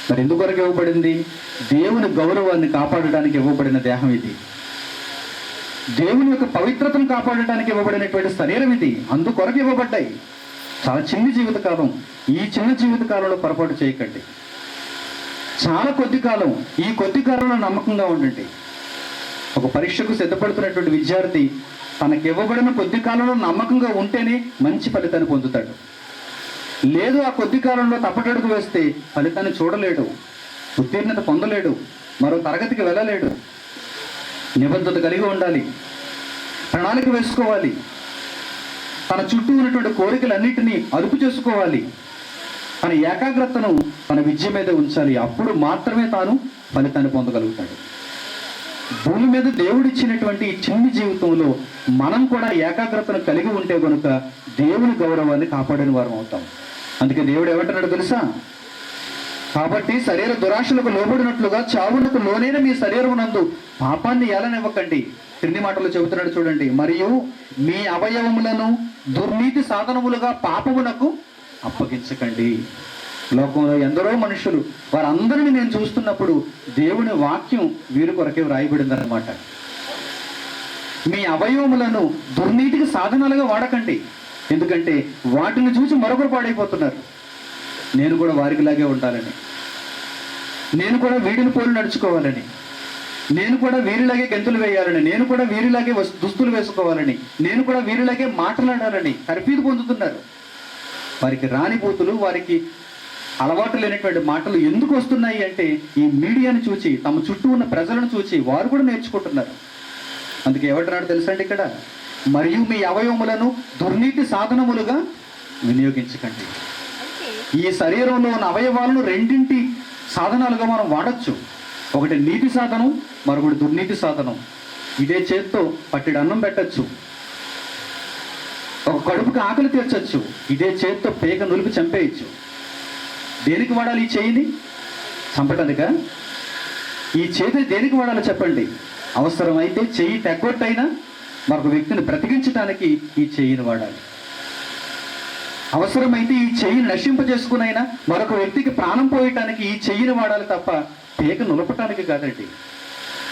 మరి ఎందుకొరకు ఇవ్వబడింది? దేవుని గౌరవాన్ని కాపాడడానికి ఇవ్వబడిన దేహం ఇది. దేవుని యొక్క పవిత్రతను కాపాడటానికి ఇవ్వబడినటువంటి శరీరం ఇది. అందుకొరకు ఇవ్వబడ్డాయి. చాలా చిన్న జీవితకాలం. ఈ చిన్న జీవితకాలంలో పొరపాటు చేయకండి. చాలా కొద్ది కాలం. ఈ కొద్ది కాలంలో నమ్మకంగా ఉండండి. ఒక పరీక్షకు సిద్ధపడుతున్నటువంటి విద్యార్థి తనకి ఇవ్వబడిన కొద్ది కాలంలో నమ్మకంగా ఉంటేనే మంచి ఫలితాన్ని పొందుతాడు. లేదు ఆ కొద్ది కాలంలో తప్పటడుగు వేస్తే ఫలితాన్ని చూడలేడు, ఉత్తీర్ణత పొందలేడు, మరో తరగతికి వెళ్ళలేడు. నిబద్ధత కలిగి ఉండాలి, ప్రణాళిక వేసుకోవాలి, తన చుట్టూ ఉన్నటువంటి కోరికలన్నింటినీ అదుపు చేసుకోవాలి, తన ఏకాగ్రతను తన విద్య మీద ఉంచాలి. అప్పుడు మాత్రమే తాను ఫలితాన్ని పొందగలుగుతాడు. భూమి మీద దేవుడిచ్చినటువంటి ఈ చిన్ని జీవితంలో మనం కూడా ఏకాగ్రతను కలిగి ఉంటే కనుక దేవుని గౌరవాన్ని కాపాడిన వారం అవుతాం. అందుకే దేవుడు ఏమంటున్నాడు తెలుసా? కాబట్టి శరీర దురాశలకు లోబడినట్లుగా చావునకు లోనైన మీ శరీరమునందు పాపాన్ని ఏలనివ్వకండి. క్రింది మాటలు చెబుతున్నాడు చూడండి, మరియు మీ అవయవములను దుర్నీతి సాధనములుగా పాపమునకు అప్పగించకండి. లోకంలో ఎందరో మనుషులు, వారందరినీ నేను చూస్తున్నప్పుడు దేవుని వాక్యం వీరి కొరకే వ్రాయబడిందన్నమాట. మీ అవయవములను దుర్నీతికి సాధనాలుగా వాడకండి. ఎందుకంటే వాటిని చూసి మరొకరు పాడైపోతున్నారు. నేను కూడా వారికిలాగే ఉండాలని, నేను కూడా వీడిని పోలి నడుచుకోవాలని, నేను కూడా వీరిలాగే గెంతులు వేయాలని, నేను కూడా వీరిలాగే దుస్తులు వేసుకోవాలని, నేను కూడా వీరిలాగే మాట్లాడాలని తర్ఫీదు పొందుతున్నారు. వారికి రానిపోతులు, వారికి అలవాటు లేనటువంటి మాటలు ఎందుకు వస్తున్నాయి అంటే ఈ మీడియాను చూసి, తమ చుట్టూ ఉన్న ప్రజలను చూసి వారు కూడా నేర్చుకుంటున్నారు. అందుకే ఏమంటున్నాడు తెలుసా అండి ఇక్కడ, మరియు మీ అవయవములను దుర్నీతి సాధనములుగా వినియోగించకండి. ఈ శరీరంలో ఉన్న అవయవాలను రెండింటి సాధనాలుగా మనం వాడచ్చు. ఒకటి నీతి సాధనం, మరొకటి దుర్నీతి సాధనం. ఇదే చేత్తో పట్టెడు అన్నం పెట్టచ్చు, ఒక కడుపుకి ఆకలి తీర్చచ్చు. ఇదే చేత్తో పేక నులిపి చంపేయచ్చు. దేనికి వాడాలి ఈ చేయిని? చంపటానిక? ఈ చేతిని దేనికి వాడాలో చెప్పండి. అవసరమైతే చెయ్యి తెగ్గొట్టైనా మరొక వ్యక్తిని బ్రతికించడానికి ఈ చెయ్యిని వాడాలి. అవసరమైతే ఈ చెయ్యిని నశింపజేసుకునైనా మరొక వ్యక్తికి ప్రాణం పోయటానికి ఈ చెయ్యిని వాడాలి తప్ప పేక నులపటానికి కాదండి.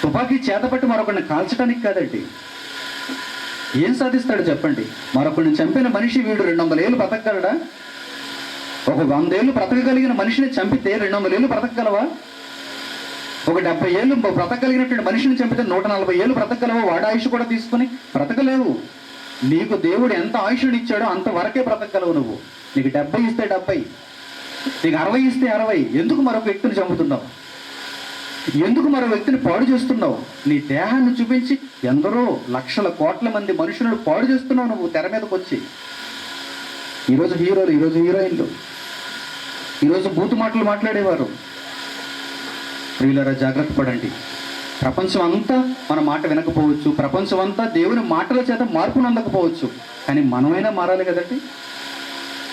తుపాకీ చేతపట్టి మరొకరిని కాల్చడానికి కాదండి. ఏం సాధిస్తాడు చెప్పండి? మరొకరిని చంపిన మనిషి వీడు 200 ఏళ్ళు బ్రతకగలడా? ఒక 100 ఏళ్ళు బ్రతకగలిగిన మనిషిని చంపితే 200 ఏళ్ళు బ్రతకగలవా? ఒక 70 ఏళ్ళు బ్రతకగలిగినటువంటి మనిషిని చంపితే 140 ఏళ్ళు బ్రతకగలవా? వాడి ఆయుష్ కూడా తీసుకుని బ్రతకలేవు. నీకు దేవుడు ఎంత ఆయుష్ని ఇచ్చాడో అంతవరకే బ్రతకగలవు నువ్వు. నీకు 70 ఇస్తే 70, నీకు 60 ఇస్తే 60. ఎందుకు మరొక వ్యక్తిని చంపుతున్నావు? ఎందుకు మరో వ్యక్తిని పాడు చేస్తున్నావు? నీ దేహాన్ని చూపించి ఎందరో లక్షల కోట్ల మంది మనుషులను పాడు చేస్తున్నావు నువ్వు తెర మీదకి వచ్చి. ఈరోజు హీరోలు, ఈరోజు హీరోయిన్లు, ఈరోజు బూతు మాటలు మాట్లాడేవారు. ప్రియులారా, జాగ్రత్త పడండి. ప్రపంచం అంతా మన మాట వినకపోవచ్చు, ప్రపంచం అంతా దేవుని మాటల చేత మార్పు నందకపోవచ్చు, కానీ మనమైనా మారాలి కదండి.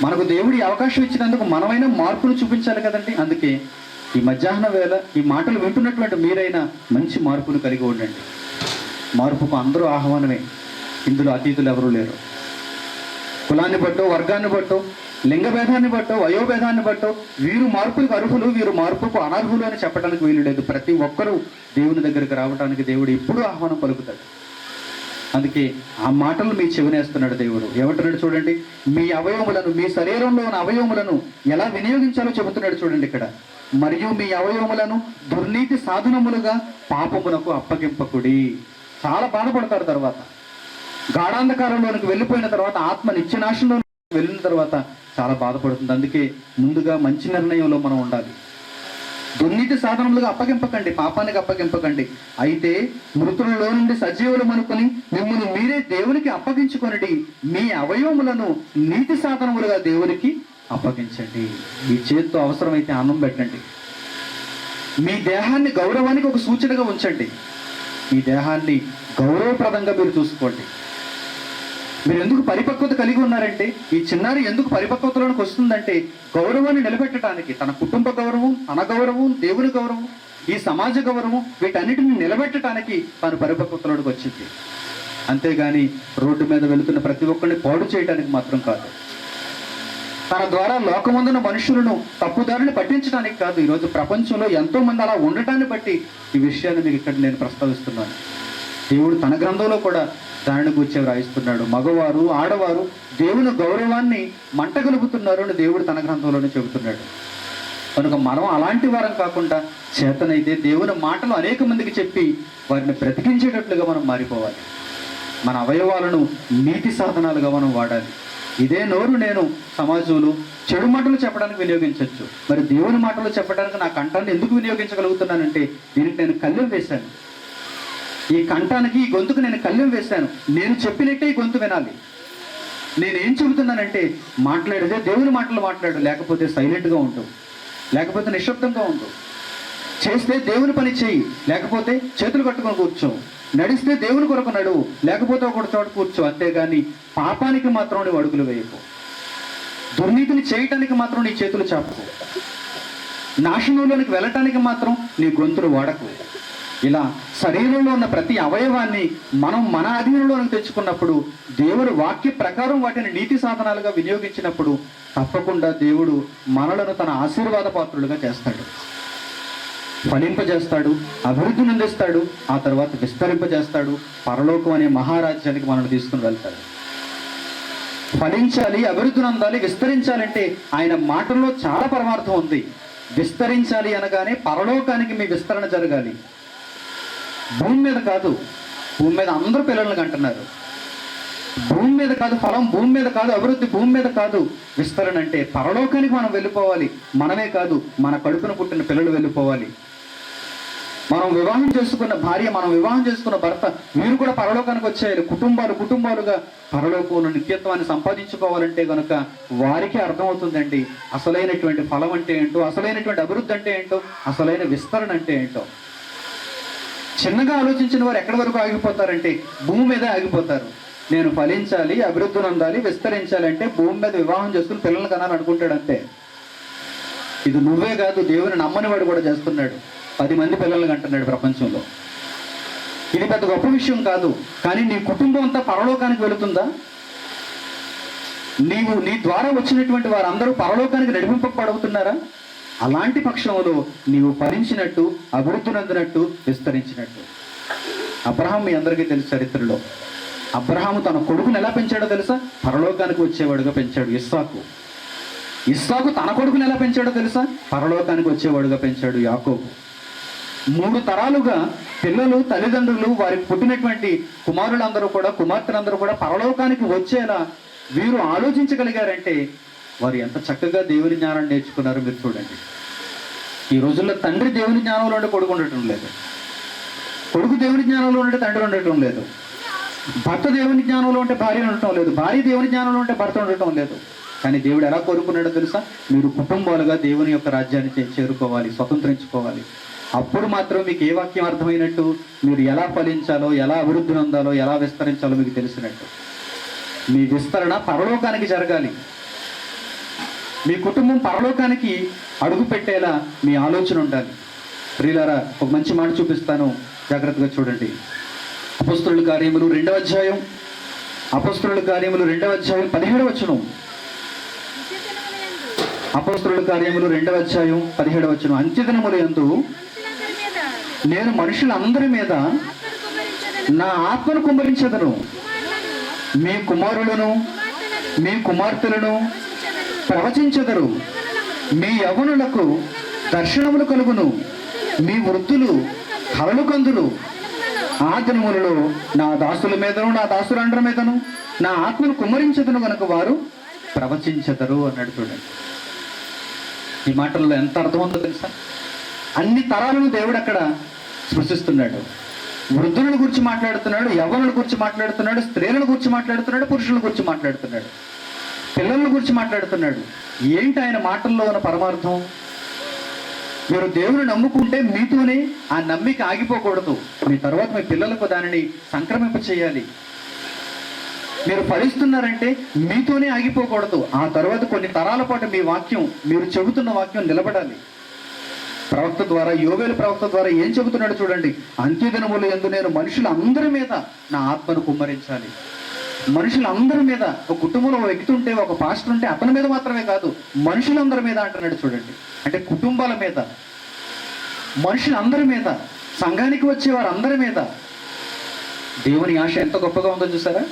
మనకు దేవుడి అవకాశం ఇచ్చినందుకు మనమైనా మార్పును చూపించాలి కదండి. అందుకే ఈ మధ్యాహ్న వేళ ఈ మాటలు వింటున్నటువంటి మీరైనా మంచి మార్పును కలిగి ఉండండి. మార్పుకు అందరూ ఆహ్వానమే. ఇందులో అతీతులు ఎవరూ లేరు. కులాన్ని బట్టో, వర్గాన్ని బట్టో, లింగ భేదాన్ని బట్టో, వయోభేదాన్ని బట్టో వీరు మార్పులకు అర్హులు, వీరు మార్పుకు అనర్హులు అని చెప్పడానికి వీలు లేదు. ప్రతి ఒక్కరూ దేవుని దగ్గరికి రావడానికి దేవుడు ఎప్పుడూ ఆహ్వానం పలుకుతాడు. అందుకే ఆ మాటలు మీ చెవినేస్తున్నాడు దేవుడు. ఏమంటున్నాడు చూడండి, మీ అవయవములను, మీ శరీరంలో ఉన్న అవయవములను ఎలా వినియోగించాలో చెబుతున్నాడు చూడండి ఇక్కడ. మరియు మీ అవయవములను దుర్నీతి సాధనములుగా పాపమునకు అప్పగింపకుడి. చాలా బాధపడతారు. తర్వాత గాఢాంధకారంలోనికి వెళ్ళిపోయిన తర్వాత, ఆత్మ నిత్యనాశంలో వెళ్ళిన తర్వాత చాలా బాధపడుతుంది. అందుకే ముందుగా మంచి నిర్ణయంలో మనం ఉండాలి. దుర్నీతి సాధనములుగా అప్పగింపకండి, పాపానికి అప్పగింపకండి. అయితే మృతులలో నుండి సజీవులు అనుకుని మిమ్మల్ని మీరే దేవునికి అప్పగించుకొనిడి. మీ అవయవములను నీతి సాధనములుగా దేవునికి అప్పగించండి. ఈ చేత్తో అవసరమైతే అన్నం పెట్టండి. మీ దేహాన్ని గౌరవానికి ఒక సూచనగా ఉంచండి. ఈ దేహాన్ని గౌరవప్రదంగా మీరు చూసుకోండి. మీరు ఎందుకు పరిపక్వత కలిగి ఉన్నారంటే, ఈ చిన్నారి ఎందుకు పరిపక్వతలోనికి వస్తుందంటే గౌరవాన్ని నిలబెట్టడానికి, తన కుటుంబ గౌరవం, తన గౌరవం, దేవుని గౌరవం, ఈ సమాజ గౌరవం, వీటన్నిటిని నిలబెట్టడానికి తాను పరిపక్వతలోనికి వచ్చింది. అంతేగాని రోడ్డు మీద వెళుతున్న ప్రతి ఒక్కరిని పాడు చేయడానికి మాత్రం కాదు. తన ద్వారా లోకమందున మనుషులను తప్పుదారిని పట్టించడానికి కాదు. ఈరోజు ప్రపంచంలో ఎంతో మంది అలా ఉండటాన్ని బట్టి ఈ విషయాన్ని మీకు ఇక్కడ నేను ప్రస్తావిస్తున్నాను. దేవుడు తన గ్రంథంలో కూడా దానిని గురించి వ్రాయిస్తున్నాడు. మగవారు, ఆడవారు దేవుని గౌరవాన్ని మంటగలుపుతున్నారు అని దేవుడు తన గ్రంథంలోనే చెబుతున్నాడు. కనుక మనం అలాంటి వారం కాకుండా చేతనైతే దేవుని మాటలు అనేక మందికి చెప్పి వారిని బ్రతికించేటట్లుగా మనం మారిపోవాలి. మన అవయవాలను నీతి సాధనాలుగా మనం వాడాలి. ఇదే నోరు నేను సమాజంలో చెడు మాటలు చెప్పడానికి వినియోగించవచ్చు. మరి దేవుని మాటలు చెప్పడానికి నా కంఠాన్ని ఎందుకు వినియోగించగలుగుతున్నానంటే, దీనికి నేను కళ్ళెం వేశాను. ఈ కంఠానికి, ఈ గొంతుకు నేను కళ్ళెం వేశాను. నేను చెప్పినట్టే ఈ గొంతు వినాలి. నేనేం చెబుతున్నానంటే, మాట్లాడితే దేవుని మాటలు మాట్లాడు, లేకపోతే సైలెంట్గా ఉంటూ, లేకపోతే నిశ్శబ్దంగా ఉంటూ, చేస్తే దేవుని పని చేయి, లేకపోతే చేతులు కట్టుకొని కూర్చో, నడిస్తే దేవుని కొరకు నడువు, లేకపోతే ఒకటి చోట కూర్చో. అంతేగాని పాపానికి మాత్రం నీవు అడుగులు వేయకు, దుర్నీతిని చేయటానికి మాత్రం నీ చేతులు చాపుకో, నాశనంలోనికి వెళ్ళటానికి మాత్రం నీ గొంతులు వాడకు. ఇలా శరీరంలో ఉన్న ప్రతి అవయవాన్ని మనం మన అధీనంలోకి తెచ్చుకున్నప్పుడు, దేవుడు వాక్య ప్రకారం వాటిని నీతి సాధనాలుగా వినియోగించినప్పుడు తప్పకుండా దేవుడు మనలను తన ఆశీర్వాద పాత్రులుగా చేస్తాడు, ఫలింపజేస్తాడు, అభివృద్ధిని అందిస్తాడు, ఆ తర్వాత విస్తరింపజేస్తాడు. పరలోకం అనే మహారాజ్యానికి మనల్ని తీసుకుని వెళ్తాడు. ఫలించాలి, అభివృద్ధిని అందాలి, విస్తరించాలంటే ఆయన మాటల్లో చాలా పరమార్థం ఉంది. విస్తరించాలి అనగానే పరలోకానికి మీ విస్తరణ జరగాలి. భూమి మీద కాదు. భూమి మీద అందరూ పిల్లలను కంటున్నారు. భూమి మీద కాదు ఫలం, భూమి మీద కాదు అభివృద్ధి, భూమి మీద కాదు విస్తరణ. అంటే పరలోకానికి మనం వెళ్ళిపోవాలి. మనమే కాదు, మన కడుపున పుట్టిన పిల్లలు వెళ్ళిపోవాలి. మనం వివాహం చేసుకున్న భార్య, మనం వివాహం చేసుకున్న భర్త, వీరు కూడా పరలోకానికి వచ్చేయాలి. కుటుంబాలుగా పరలోకంలో నిత్యత్వాన్ని సంపాదించుకోవాలంటే కనుక వారికి అర్థమవుతుందండి అసలైనటువంటి ఫలం అంటే ఏంటో, అసలైనటువంటి అభివృద్ధి అంటే ఏంటో, అసలైన విస్తరణ అంటే ఏంటో. చిన్నగా ఆలోచించిన వారు ఎక్కడి వరకు ఆగిపోతారంటే భూమి మీదే ఆగిపోతారు. నేను ఫలించాలి, అభివృద్ధి పొందాలి, విస్తరించాలి అంటే భూమి మీద వివాహం చేసుకుని పిల్లలు కనాలని అనుకుంటాడు అంతే. ఇది నువ్వే కాదు, దేవుని నమ్మని వాడు కూడా చేస్తున్నాడు. 10 మంది పిల్లల్ని కంటున్నాడు ప్రపంచంలో. ఇది పెద్ద గొప్ప విషయం కాదు. కానీ నీ కుటుంబం అంతా పరలోకానికి వెళుతుందా? నీ ద్వారా వచ్చినటువంటి వారందరూ పరలోకానికి నడిపింపబడుతున్నారా? అలాంటి పక్షంలో నీవు ఫలించినట్టు, అభివృద్ధి నందినట్టు, విస్తరించినట్టు. అబ్రహాం మీ అందరికీ తెలుసు చరిత్రలో. అబ్రహాము తన కొడుకుని ఎలా పెంచాడో తెలుసా? పరలోకానికి వచ్చేవాడుగా పెంచాడు. ఇస్సాకు తన కొడుకుని ఎలా పెంచాడో తెలుసా? పరలోకానికి వచ్చేవాడుగా పెంచాడు యాకోబు. 3 తరాలుగా పిల్లలు, తల్లిదండ్రులు, వారికి పుట్టినటువంటి కుమారులందరూ కూడా, కుమార్తెలందరూ కూడా పరలోకానికి వచ్చేలా వీరు ఆలోచించగలిగారంటే వారు ఎంత చక్కగా దేవుని జ్ఞానాన్ని నేర్చుకున్నారో మీరు చూడండి. ఈ రోజుల్లో తండ్రి దేవుని జ్ఞానంలో ఉంటే కొడుకు ఉండటం లేదు, కొడుకు దేవుని జ్ఞానంలో ఉంటే తండ్రి ఉండటం లేదు, భర్త దేవుని జ్ఞానంలో ఉంటే భార్య ఉండటం లేదు, భార్య దేవుని జ్ఞానంలో ఉంటే భర్త ఉండటం లేదు. కానీ దేవుడు ఎలా కోరుకున్నాడో తెలుసా? మీరు కుటుంబాలుగా దేవుని యొక్క రాజ్యాన్ని చేరుకోవాలి, స్వతంత్రించుకోవాలి. అప్పుడు మాత్రం మీకు ఏ వాక్యం అర్థమైనట్టు, మీరు ఎలా ఫలించాలో, ఎలా అభివృద్ధి పొందాలో, ఎలా విస్తరించాలో మీకు తెలిసినట్టు. మీ విస్తరణ పరలోకానికి జరగాలి. మీ కుటుంబం పరలోకానికి అడుగు పెట్టేలా మీ ఆలోచన ఉండాలి. ప్రియులారా, ఒక మంచి మాట చూపిస్తాను, జాగ్రత్తగా చూడండి. అపొస్తలుల కార్యములు 2వ అధ్యాయం, అపొస్తలుల కార్యములు 2వ అధ్యాయం 17వ వచనం. అపొస్తలుల కార్యములు 2వ అధ్యాయం 17వ వచనం. అంత్యదినముల యందు నేను మనుషులందరి మీద నా ఆత్మను కుమ్మరించెదను. మీ కుమారులను, మీ కుమార్తెలను ప్రవచించెదరు. మీ యవ్వనులకు దర్శనములు కలుగును. మీ వృద్ధులు కలలు కందులు. ఆ దినములలో నా దాసుల మీదను, నా దాసులండ్ర మీదను నా ఆత్మను కుమ్మరించెదను కనుక వారు ప్రవచించెదరు అన్నాడు. చూడండి, ఈ మాటల్లో ఎంత అర్థం ఉందో తెలుసా? అన్ని తరాలను దేవుడు అక్కడ స్పృశిస్తున్నాడు. వృద్ధులను గురించి మాట్లాడుతున్నాడు, యవ్వనుల గురించి మాట్లాడుతున్నాడు, స్త్రీలను గురించి మాట్లాడుతున్నాడు, పురుషుల గురించి మాట్లాడుతున్నాడు, పిల్లల గురించి మాట్లాడుతున్నాడు. ఏంటి ఆయన మాటల్లో ఉన్న పరమార్థం? మీరు దేవుని నమ్ముకుంటే మీతోనే ఆ నమ్మిక ఆగిపోకూడదు. మీ తర్వాత మీ పిల్లలకు దానిని సంక్రమింప చేయాలి. మీరు ఫలిస్తున్నారంటే మీతోనే ఆగిపోకూడదు. ఆ తర్వాత కొన్ని తరాల పాటు మీ వాక్యం, మీరు చెబుతున్న వాక్యం నిలబడాలి. ప్రవక్త ద్వారా, యోవేలు ప్రవక్త ద్వారా ఏం చెబుతున్నాడు చూడండి. అంత్యదినముల యందు నేను మనుషులందరి మీద నా ఆత్మను కుమ్మరించాలి. మనుషులందరి మీద, ఒక కుటుంబంలో ఒక వ్యక్తి ఉంటే, ఒక పాస్టర్ ఉంటే అతని మీద మాత్రమే కాదు, మనుషులందరి మీద అంటున్నాడు చూడండి. అంటే కుటుంబాల మీద, మనుషులందరి మీద, సంఘానికి వచ్చే వారందరి మీద. దేవుని ఆశ ఎంత గొప్పగా ఉందో చూసారా?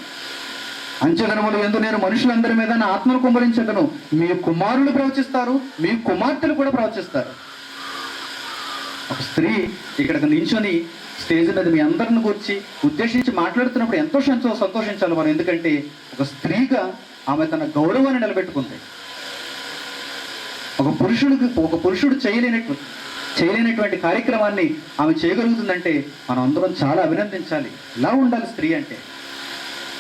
అంత్యదినముల యందు నేను మనుషులందరి మీద నా ఆత్మను కుమ్మరించెదను. మీ కుమారులు ప్రవచిస్తారు, మీ కుమార్తెలు కూడా ప్రవచిస్తారు. ఒక స్త్రీ ఇక్కడికి నించొని స్టేజ్ మీద మీ అందరిని గురించి ఉద్దేశించి మాట్లాడుతున్నప్పుడు ఎంతో సంతోషించాలి మనం. ఎందుకంటే ఒక స్త్రీగా ఆమె తన గౌరవాన్ని నిలబెట్టుకుంది. ఒక పురుషుడు చేయలేనటువంటి కార్యక్రమాన్ని ఆమె చేయగలుగుతుందంటే మనం అందరం చాలా అభినందించాలి. ఇలా ఉండాలి స్త్రీ అంటే.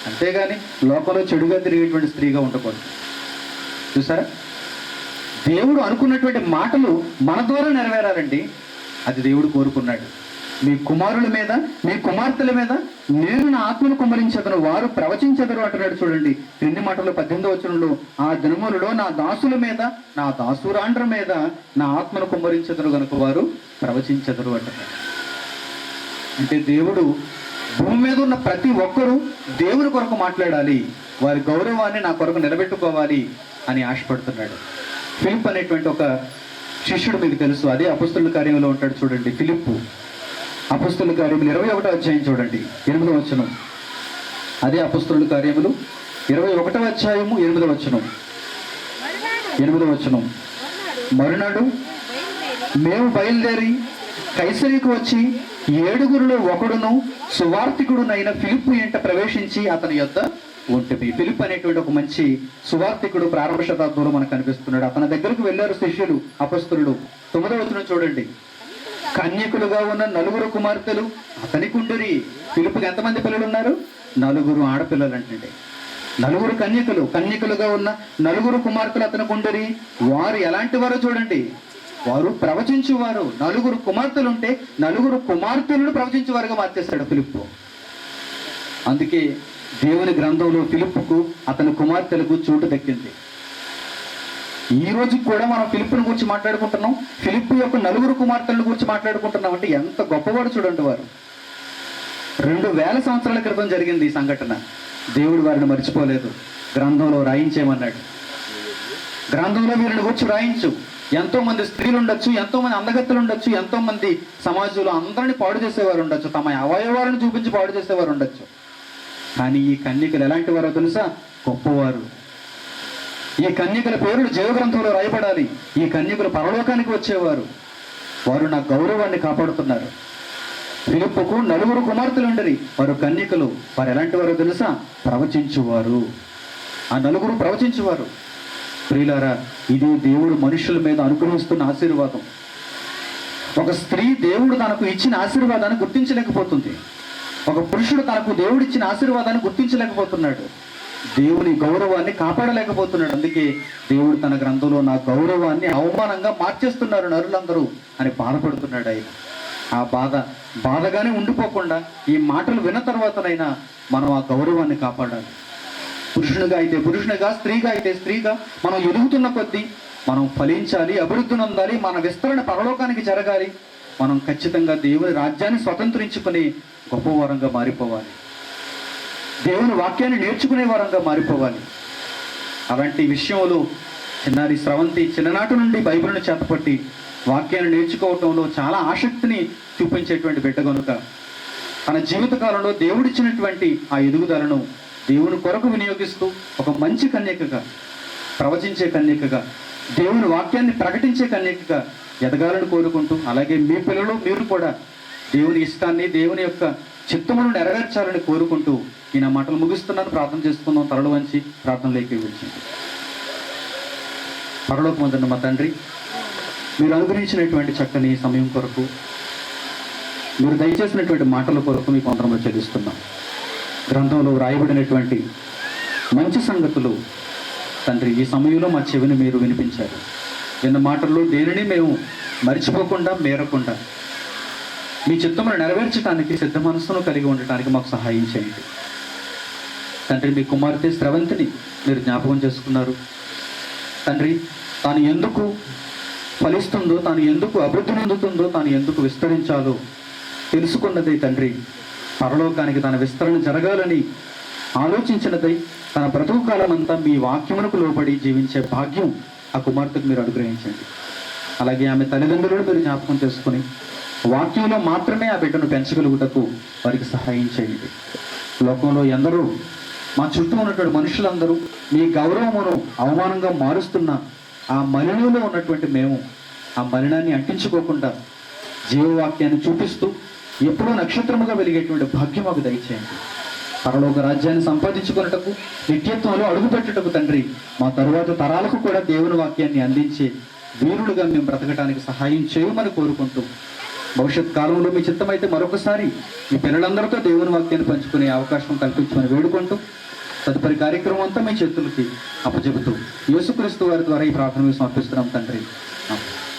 అంతేగాని లోకంలో చెడుగా తిరిగేటువంటి స్త్రీగా ఉండకూడదు. చూసారా, దేవుడు అనుకున్నటువంటి మాటలు మన ద్వారా నెరవేరాలండి. అది దేవుడు కోరుకున్నాడు. మీ కుమారుల మీద, మీ కుమార్తెల మీద నేను నా ఆత్మను కుమ్మరించెదను, వారు ప్రవచించెదరు అంటున్నాడు. చూడండి, 2 మాటలు 18వ వచనంలో, ఆ దినములలో నా దాసుల మీద, నా దాసురాండ్ర మీద నా ఆత్మను కుమ్మరించెదరు గనుక వారు ప్రవచించెదరు అంటున్నాడు. అంటే దేవుడు భూమి మీద ఉన్న ప్రతి ఒక్కరూ దేవుని కొరకు మాట్లాడాలి, వారి గౌరవాన్ని నా కొరకు నిలబెట్టుకోవాలి అని ఆశపడుతున్నాడు. ఫిలిప్ అనేటువంటి ఒక శిష్యుడు మీకు తెలుసు, అదే అపొస్తలుల కార్యంలో ఉంటాడు. చూడండి, ఫిలిప్పు. అపొస్తలుల కార్యములు 21వ అధ్యాయం చూడండి, 8వ వచనం. అదే అపొస్తలుల కార్యములు 21వ అధ్యాయము 8వ వచనం. 8వ వచనం. మరునాడు మేము బయలుదేరి కైసరికి వచ్చి 7గురిలో ఒకడును సువార్తికుడునైన ఫిలిప్పు ఎంట ప్రవేశించి అతని యొద్ద ఉంటుంది. ఫిలిప్ అనేటువంటి ఒక మంచి సువార్తికుడు ప్రారంభ శతాబ్దంలో మనకు కనిపిస్తున్నాడు. అతని దగ్గరకు వెళ్ళారు శిష్యులు, అపొస్తలులు. 9వ వచనం చూడండి. కన్యకులుగా ఉన్న 4 కుమార్తెలు అతనికి ఉండరి. ఫిలిప్కి ఎంతమంది పిల్లలు ఉన్నారు? 4 ఆడపిల్లలు అంటే. 4 కన్యకులుగా ఉన్న 4 కుమార్తెలు అతనికి ఉండరి. వారు ఎలాంటి వారో చూడండి. వారు ప్రవచించువారు. 4 కుమార్తెలు ఉంటే 4 కుమార్తెలను ప్రవచించేవారుగా మార్చేశాడు ఫిలిప్పు. అందుకే దేవుని గ్రంథంలో ఫిలిప్పుకు అతని కుమార్తెలకు చోటు దక్కింది. ఈ రోజు కూడా మనం ఫిలిప్పుని గురించి మాట్లాడుకుంటున్నాం. ఫిలిప్పు యొక్క 4 కుమార్తెలను గురించి మాట్లాడుకుంటున్నాం. అంటే ఎంత గొప్పవాడు చూడండి వారు. 2000 సంవత్సరాల క్రితం జరిగింది ఈ సంఘటన. దేవుడు వారిని మర్చిపోలేదు, గ్రంథంలో రాయించేమన్నాడు. గ్రంథంలో వీరిని గురించి రాయించు. ఎంతో మంది స్త్రీలు ఉండొచ్చు, ఎంతో మంది అందగత్తెలు ఉండొచ్చు, ఎంతో మంది సమాజంలో అందరినీ పాడు చేసేవారు ఉండొచ్చు, తమ అవయవాలను చూపించి పాడు చేసేవారు ఉండొచ్చు. కానీ ఈ కన్యకలు ఎలాంటి వారో తెలుసా? గొప్పవారు. ఈ కన్యకల పేర్లు జీవగ్రంథంలో రాయబడాలి. ఈ కన్యకలు పరలోకానికి వచ్చేవారు. వారు నా గౌరవాన్ని కాపాడుతున్నారు. ఫిలిప్పుకు 4 కుమార్తెలు ఉండరి, వారు కన్యకలు. వారు ఎలాంటి వారో తెలుసా? ప్రవచించువారు. ఆ 4 ప్రవచించువారు. ప్రియులారా, ఇది దేవుడు మనుషుల మీద అనుగ్రహిస్తున్న ఆశీర్వాదం. ఒక స్త్రీ దేవుడు తనకు ఇచ్చిన ఆశీర్వాదాన్ని గుర్తించలేకపోతుంది. ఒక పురుషుడు తనకు దేవుడు ఇచ్చిన ఆశీర్వాదాన్ని గుర్తించలేకపోతున్నాడు. దేవుని గౌరవాన్ని కాపాడలేకపోతున్నాడు. అందుకే దేవుడు తన గ్రంథంలో నా గౌరవాన్ని అవమానంగా మార్చేస్తున్నారు నరులందరూ అని బాధపడుతున్నాడు ఆయన. ఆ బాధగానే ఉండిపోకుండా ఈ మాటలు విన్న తర్వాతనైనా మనం ఆ గౌరవాన్ని కాపాడాలి. పురుషునిగా అయితే పురుషునిగా, స్త్రీగా అయితే స్త్రీగా మనం ఎదుగుతున్న కొద్దీ మనం ఫలించాలి, అభివృద్ధి నొందాలి, మన విస్తరణ పరలోకానికి జరగాలి. మనం ఖచ్చితంగా దేవుని రాజ్యాన్ని స్వతంత్రించుకుని గొప్పవారంగా మారిపోవాలి. దేవుని వాక్యాన్ని నేర్చుకునే వారంగా మారిపోవాలి. అలాంటి విషయంలో చిన్నారి స్రవంతి చిన్ననాటి నుండి బైబిల్ని చేతపట్టి వాక్యాన్ని నేర్చుకోవటంలో చాలా ఆసక్తిని చూపించేటువంటి బిడ్డ కనుక తన జీవితకాలంలో దేవుడిచ్చినటువంటి ఆ ఎదుగుదలను దేవుని కొరకు వినియోగిస్తూ ఒక మంచి కన్యకగా, ప్రవచించే కన్యకగా, దేవుని వాక్యాన్ని ప్రకటించే కన్యకగా ఎదగాలని కోరుకుంటూ, అలాగే మీ పిల్లలు మీరు కూడా దేవుని ఇష్టాన్ని, దేవుని యొక్క చిత్తమును నెరవేర్చాలని కోరుకుంటూ ఈ నా మాటలు ముగిస్తున్నాను. ప్రార్థన చేసుకుందాం. తరలు వంచి ప్రార్థనలోకి వచ్చింది. పరలోకమందున్న మా తండ్రి, మీరు అనుగ్రహించినటువంటి చక్కని సమయం కొరకు, మీరు దయచేసినటువంటి మాటల కొరకు మీకు వందనములు చెల్లిస్తున్నాం. గ్రంథంలో వ్రాయబడినటువంటి మంచి సంగతులు తండ్రి ఈ సమయంలో మా చెవిని మీరు వినిపించారు. విన్న మాటల్లో దేనిని మేము మరిచిపోకుండా, మేరకుండా మీ చిత్తమును నెరవేర్చడానికి సిద్ధ మనస్సును కలిగి ఉండటానికి మాకు సహాయం చేయండి. తండ్రి, మీ కుమార్తె స్రవంతిని మీరు జ్ఞాపకం చేసుకున్నారు. తండ్రి, తాను ఎందుకు ఫలిస్తుందో, తాను ఎందుకు అభివృద్ధి చెందుతుందో, తాను ఎందుకు విస్తరించాలో తెలుసుకున్నదై తండ్రి, పరలోకానికి తన విస్తరణ జరగాలని ఆలోచించినదై తన బ్రతుకు కాలం అంతా మీ వాక్యమునకు లోబడి జీవించే భాగ్యం ఆ కుమార్తెకు మీరు అనుగ్రహించండి. అలాగే ఆమె తల్లిదండ్రులను మీరు జ్ఞాపకం చేసుకుని వాక్యంలో మాత్రమే ఆ బిడ్డను పెంచగలుగుటకు వారికి సహాయం చేయండి. లోకంలో ఎందరూ, మా చుట్టూ ఉన్నటువంటి మనుషులందరూ మీ గౌరవమును అవమానంగా మారుస్తున్న ఆ మలినంలో ఉన్నటువంటి మేము ఆ మలినాన్ని అంటించుకోకుండా జీవవాక్యాన్ని చూపిస్తూ ఎప్పుడూ నక్షత్రముగా వెలిగేటువంటి భాగ్యం మాకు దయచేయండి. పరలోక రాజ్యాన్ని సంపాదించుకున్నటకు, నిత్యత్వంలో అడుగుపెట్టుటకు తండ్రి, మా తరువాత తరాలకు కూడా దేవుని వాక్యాన్ని అందించే వీరులుగా మేము బ్రతకడానికి సహాయం చేయమని కోరుకుంటూ, భవిష్యత్ కాలంలో మీ చిత్తమైతే మరొకసారి మీ పిల్లలందరితో దేవుని వాక్యాన్ని పంచుకునే అవకాశం కల్పించమని వేడుకుంటూ, తదుపరి కార్యక్రమం అంతా మీ చేతులకి అప్పచెబుతూ యేసుక్రీస్తు వారి ద్వారా ఈ ప్రార్థన సమర్పిస్తున్నాం తండ్రి.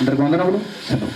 అందరికి వందనములు. సెలవు.